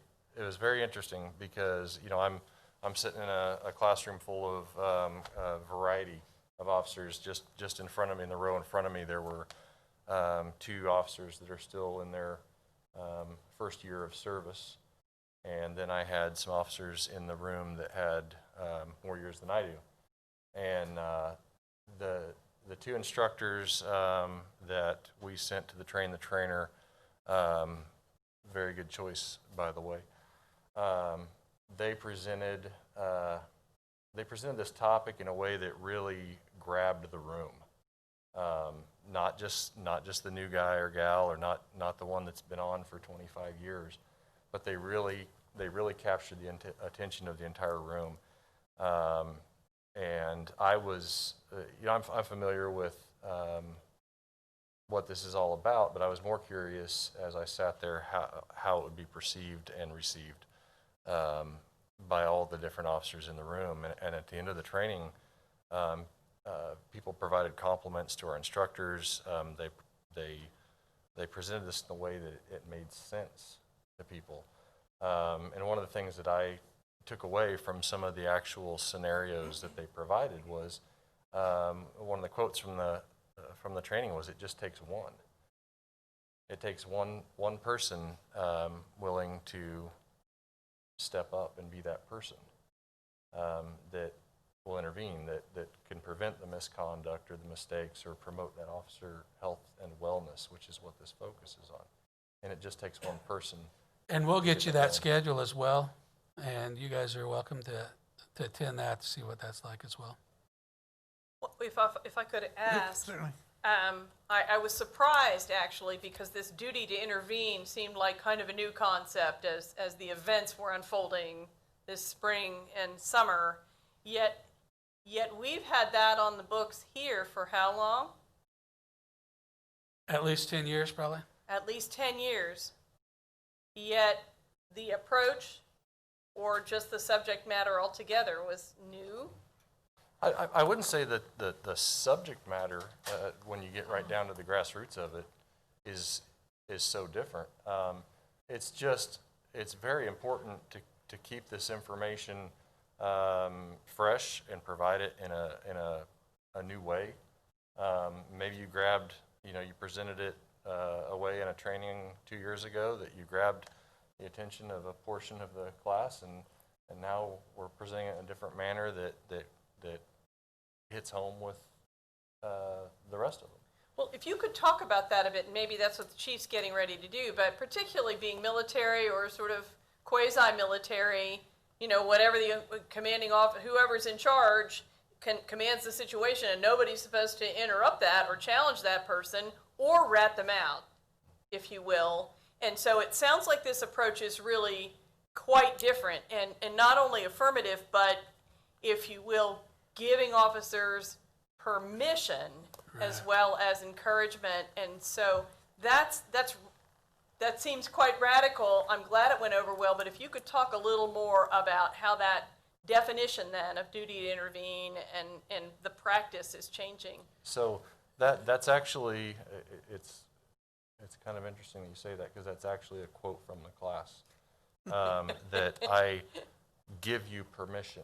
interesting because I'm sitting in a classroom full of a variety of officers. Just in front of me, in the row in front of me, there were 2 officers that are still in their first year of service, and then I had some officers in the room that had more years than I do, and the 2 instructors that we sent to the train the trainer, very good choice, by the way. They presented this topic in a way that really grabbed the room. Not just the new guy or gal, or not the one that's been on for 25 years, but they really captured the attention of the entire room. And I was, I'm familiar with what this is all about, but I was more curious as I sat there how it would be perceived and received by all the different officers in the room. And at the end of the training, people provided compliments to our instructors. They presented this in a way that it made sense to people. And one of the things that I took away from some of the actual scenarios that they provided was, one of the quotes from the training was, "It just takes one." It takes one person willing to step up and be that person that will intervene, that can prevent the misconduct or the mistakes or promote that officer health and wellness, which is what this focuses on. And it just takes one person. And we'll get you that schedule as well, and you guys are welcome to attend that to see what that's like as well. Well, if I could ask, Certainly. I was surprised actually, because this duty to intervene seemed like kind of a new concept as the events were unfolding this spring and summer. Yet we've had that on the books here for how long? At least 10 years, probably. At least 10 years. Yet the approach or just the subject matter altogether was new. I wouldn't say that the subject matter, when you get right down to the grassroots of it, is so different. It's very important to keep this information fresh and provide it in a new way. Maybe you grabbed, you presented it away in a training 2 years ago, that you grabbed the attention of a portion of the class, and now we're presenting it in a different manner that hits home with the rest of them. Well, if you could talk about that a bit, and maybe that's what the chief's getting ready to do, but particularly being military or sort of quasi-military, whatever the commanding officer, whoever's in charge, commands the situation, and nobody's supposed to interrupt that or challenge that person or rat them out, if you will. And so it sounds like this approach is really quite different, and not only affirmative, but, if you will, giving officers permission as well as encouragement. And so that seems quite radical. I'm glad it went over well, but if you could talk a little more about how that definition then of duty to intervene and the practice is changing. So that's actually, it's kind of interesting that you say that, because that's actually a quote from the class, that I give you permission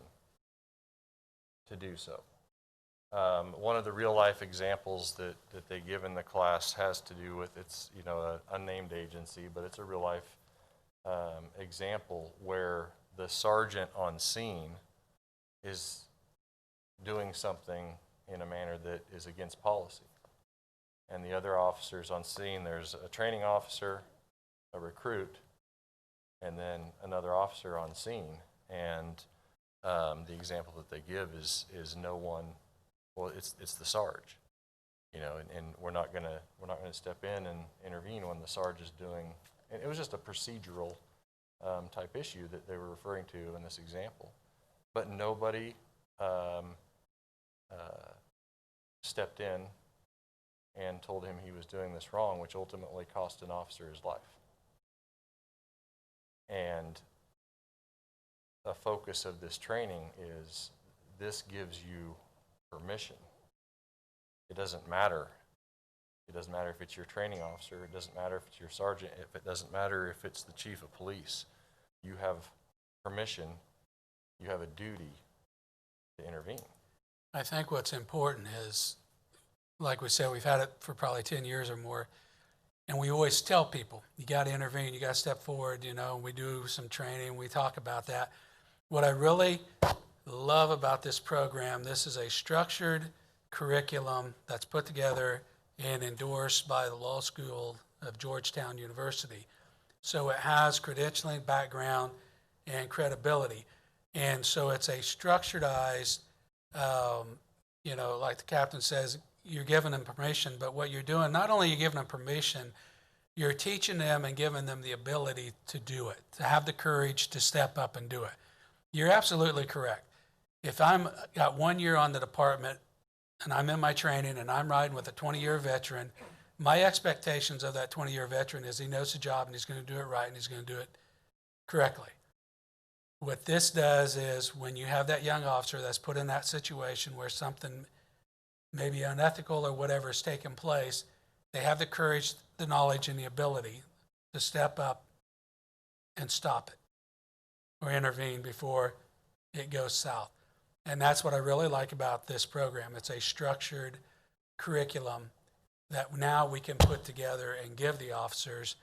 to do so. One of the real life examples that they give in the class has to do with, it's an unnamed agency, but it's a real life example where the sergeant on scene is doing something in a manner that is against policy. And the other officers on scene, there's a training officer, a recruit, and then another officer on scene. And the example that they give is no one. Well, it's the Sarge, and we're not gonna step in and intervene when the Sarge is doing. And it was just a procedural type issue that they were referring to in this example, but nobody stepped in and told him he was doing this wrong, which ultimately cost an officer his life. And a focus of this training is this gives you permission. It doesn't matter. It doesn't matter if it's your training officer. It doesn't matter if it's your sergeant. It doesn't matter if it's the chief of police. You have permission. You have a duty to intervene. I think what's important is, like we said, we've had it for probably 10 years or more, and we always tell people, you got to intervene, you got to step forward, we do some training, we talk about that. What I really love about this program, this is a structured curriculum that's put together and endorsed by the Law School of Georgetown University. So it has credentialing, background, and credibility. And so it's a structuredized, like the captain says, you're giving them permission, but what you're doing, not only are you giving them permission, you're teaching them and giving them the ability to do it, to have the courage to step up and do it. You're absolutely correct. If I'm got 1 year on the department and I'm in my training and I'm riding with a 20-year veteran, my expectations of that 20-year veteran is he knows the job and he's going to do it right and he's going to do it correctly. What this does is when you have that young officer that's put in that situation where something maybe unethical or whatever is taking place, they have the courage, the knowledge, and the ability to step up and stop it. or intervene before it goes south. And that's what I really like about this program. It's a structured curriculum that now we can put together and give the officers,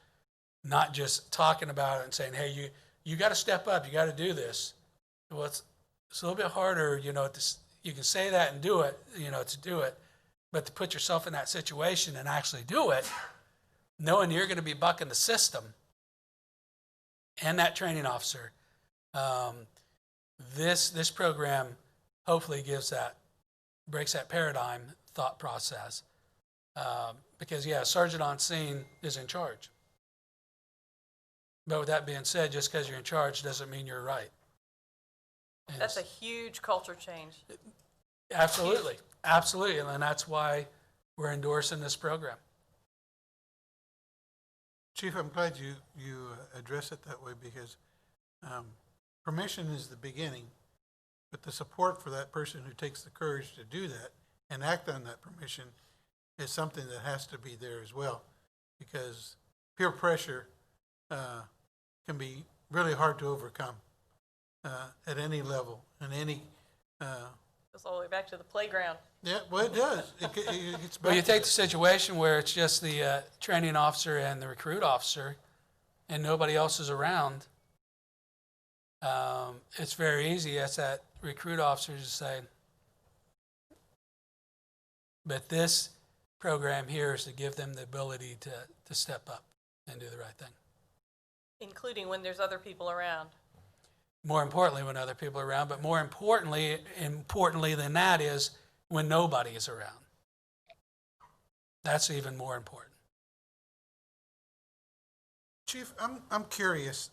not just talking about it and saying, hey, you got to step up, you got to do this. Well, it's a little bit harder, you can say that and do it, to do it, but to put yourself in that situation and actually do it, knowing you're going to be bucking the system and that training officer, this program hopefully breaks that paradigm thought process. Because sergeant on scene is in charge. But with that being said, just because you're in charge doesn't mean you're right. And That's a huge culture change. absolutely, absolutely, and that's why we're endorsing this program. Chief, I'm glad you address it that way because permission is the beginning, but the support for that person who takes the courage to do that and act on that permission is something that has to be there as well, because peer pressure can be really hard to overcome at any level and any. Goes all the way back to the playground. Yeah, well, it does. It gets back. Well, you to take that. the situation where it's just the training officer and the recruit officer, and nobody else is around. It's very easy as that recruit officer to say, but this program here is to give them the ability to step up and do the right thing. Including when there's other people around. More importantly, when other people are around, but more importantly than that is when nobody is around. That's even more important. Chief, I'm curious.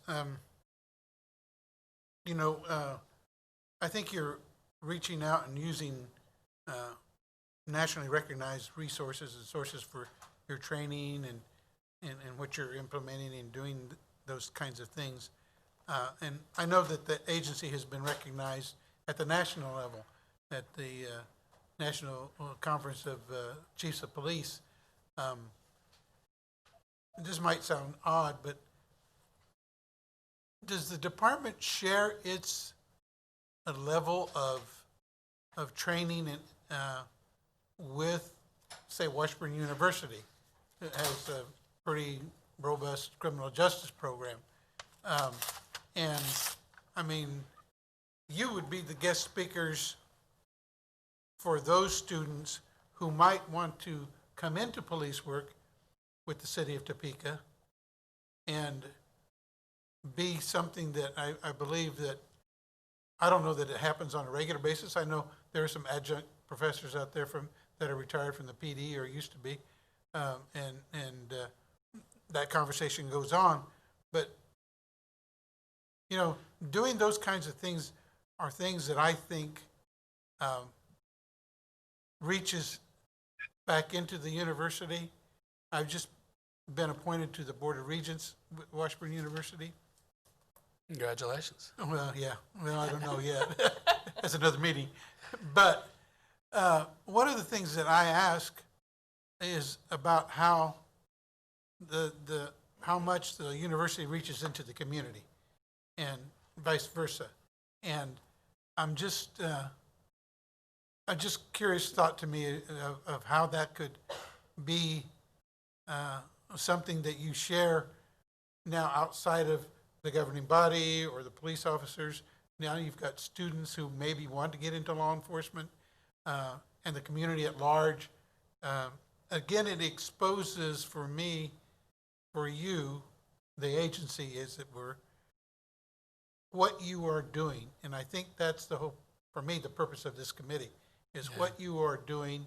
I think you're reaching out and using nationally recognized resources and sources for your training and what you're implementing and doing those kinds of things. And I know that the agency has been recognized at the national level, at the National Conference of Chiefs of Police. This might sound odd, but does the department share its level of training and with, say, Washburn University? It has a pretty robust criminal justice program. And I mean, you would be the guest speakers for those students who might want to come into police work with the city of Topeka and be something that I believe that, I don't know that it happens on a regular basis. I know there are some adjunct professors out there that are retired from the PD or used to be, and that conversation goes on. But doing those kinds of things are things that I think reaches back into the university. I've just been appointed to the Board of Regents with Washburn University. Congratulations. Well, yeah. Well, I don't know yet. That's another meeting. But one of the things that I ask is about how how much the university reaches into the community, and vice versa. And I'm just curious thought to me of how that could be something that you share now outside of the governing body or the police officers. Now you've got students who maybe want to get into law enforcement and the community at large. Again, it exposes for you, the agency, as it were, what you are doing. And I think that's for me, the purpose of this committee, is what you are doing.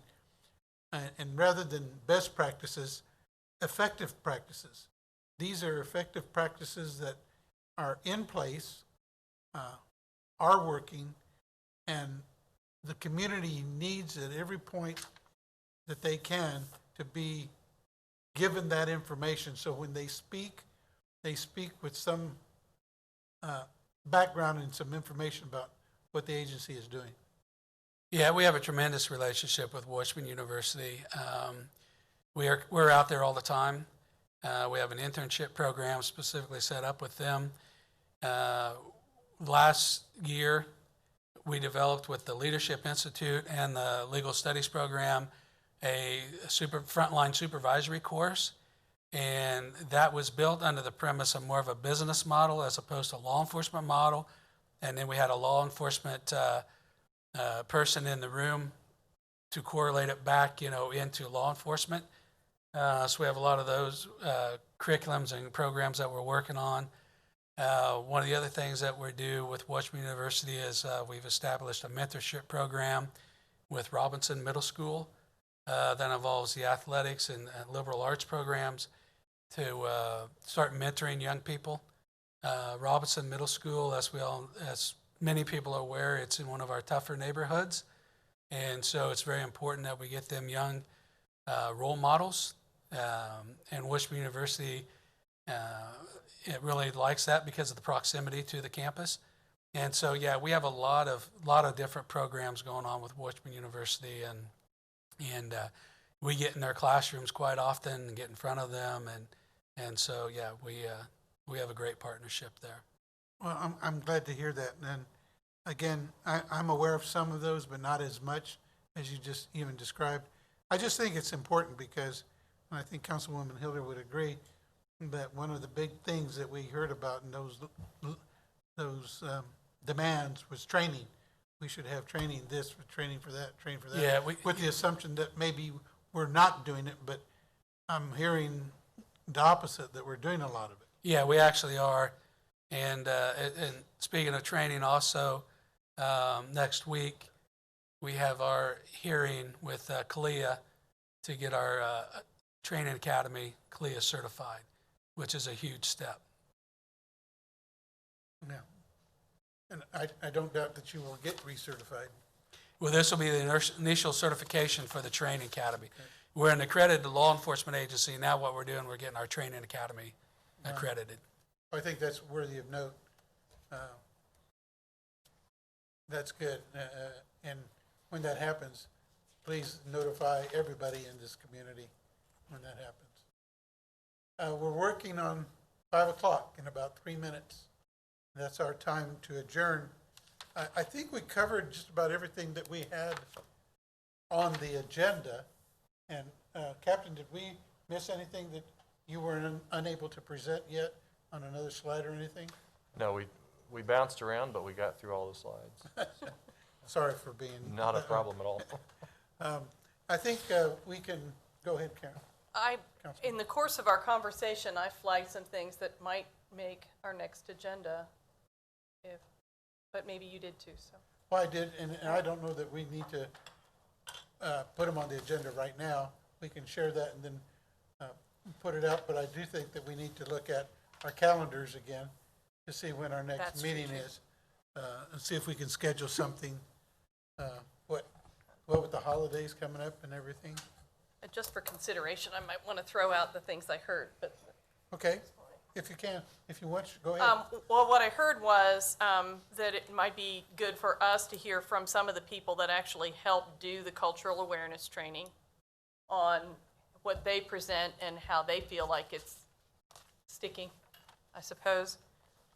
And rather than best practices, effective practices. These are effective practices that are in place, are working, and the community needs at every point that they can to be given that information. So when they speak with some background and some information about what the agency is doing. Yeah, we have a tremendous relationship with Washburn University. We're out there all the time. We have an internship program specifically set up with them. last year, we developed with the Leadership Institute and the Legal Studies Program a frontline supervisory course. And that was built under the premise of more of a business model as opposed to a law enforcement model. And then we had a law enforcement person in the room to correlate it back, into law enforcement. So we have a lot of those curriculums and programs that we're working on. One of the other things that we do with Watchman University is we've established a mentorship program with Robinson Middle School that involves the athletics and liberal arts programs to start mentoring young people. Robinson Middle School, as many people are aware, it's in one of our tougher neighborhoods. And so it's very important that we get them young role models. And Watchman University, it really likes that because of the proximity to the campus. And so, yeah, we have a lot of different programs going on with Watchman University, and we get in their classrooms quite often and get in front of them, and so, yeah, we have a great partnership there. Well, I'm glad to hear that. And again, I'm aware of some of those, but not as much as you just even described. I just think it's important because, and I think Councilwoman Hilder would agree, that one of the big things that we heard about in those demands was training. We should have training this, training for that, training for that. Yeah, with the assumption that maybe we're not doing it, but I'm hearing the opposite, that we're doing a lot of it. Yeah, we actually are. And speaking of training, also next week we have our hearing with CALEA to get our training academy CALEA certified, which is a huge step. Yeah. And I don't doubt that you will get recertified. Well, this will be the initial certification for the training academy. Okay. We're an accredited law enforcement agency. Now what we're doing, we're getting our training academy accredited. I think that's worthy of note. That's good. And when that happens, please notify everybody in this community when that happens. We're working on 5 o'clock in about 3 minutes. That's our time to adjourn. I think we covered just about everything that we had on the agenda. And Captain, did we miss anything that you were unable to present yet on another slide or anything? No, we bounced around, but we got through all the slides. Sorry for being... Not a problem at all. I think we can go ahead, Karen. In the course of our conversation, I flagged some things that might make our next agenda, but maybe you did too. So. Well, I did, and I don't know that we need to put them on the agenda right now. We can share that and then put it out, but I do think that we need to look at our calendars again to see when our next meeting is, and see if we can schedule something. What with the holidays coming up and everything? Just for consideration, I might want to throw out the things I heard. But okay, if you can, if you want, go ahead. Well, what I heard was that it might be good for us to hear from some of the people that actually help do the cultural awareness training on what they present and how they feel like it's sticking, I suppose.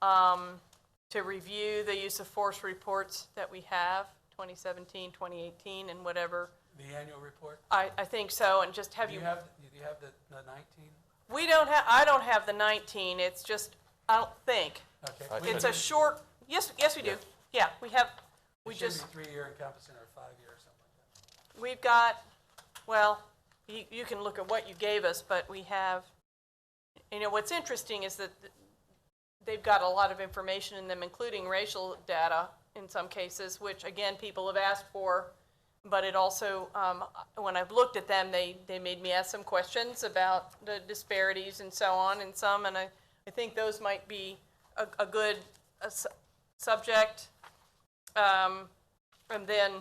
To review the use of force reports that we have, 2017, 2018, and whatever. The annual report? I think so, and just have do you have the 19? We don't have, I don't have the 19, it's just, I don't think. Okay. It's a short, yes we do. Yeah, we have, we just. It should be 3-year encompassing or 5-year or something like that. We've got, well, you can look at what you gave us, but we have, what's interesting is that they've got a lot of information in them, including racial data in some cases, which again, people have asked for, but it also, when I've looked at them, they made me ask some questions about the disparities and so on and some, and I think those might be a good subject. And then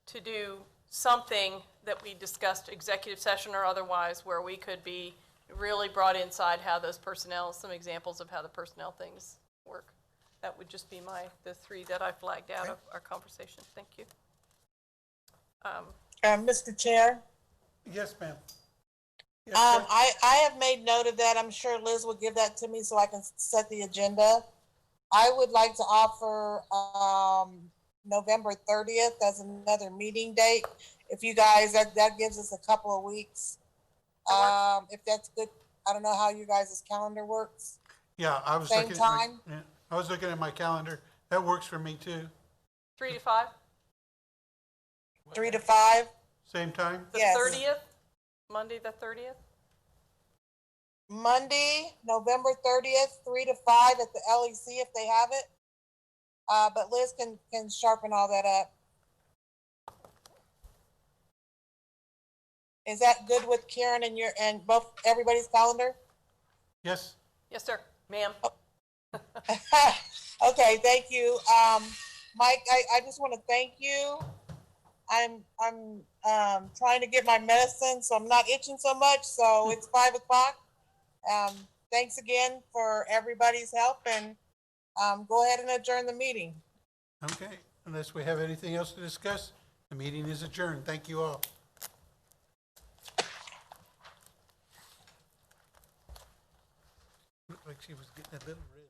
to do something that we discussed, executive session or otherwise, where we could be really brought inside how those personnel, some examples of how the personnel things work. That would just be the 3 that I flagged out of our conversation. Thank you. Mr. Chair? Yes, ma'am. Yes, I have made note of that. I'm sure Liz will give that to me so I can set the agenda. I would like to offer, November 30th as another meeting date. If you guys, that gives us a couple of weeks. If that's good, I don't know how you guys' calendar works. Yeah, I was Same looking at my, time? yeah, I was looking at my calendar. That works for me too. 3 to 5? 3 to 5? Same time? The Yes. 30th? Monday, the 30th? Monday, November 30th, 3 to 5 at the LEC if they have it. But Liz can sharpen all that up. Is that good with Karen and both everybody's calendar? Yes? Yes, sir. Ma'am. Okay, thank you. Mike, I just want to thank you. I'm trying to get my medicine, so I'm not itching so much. So it's 5 o'clock. Thanks again for everybody's help, and go ahead and adjourn the meeting. Okay, unless we have anything else to discuss, the meeting is adjourned. Thank you all. Looked like she was getting a little red.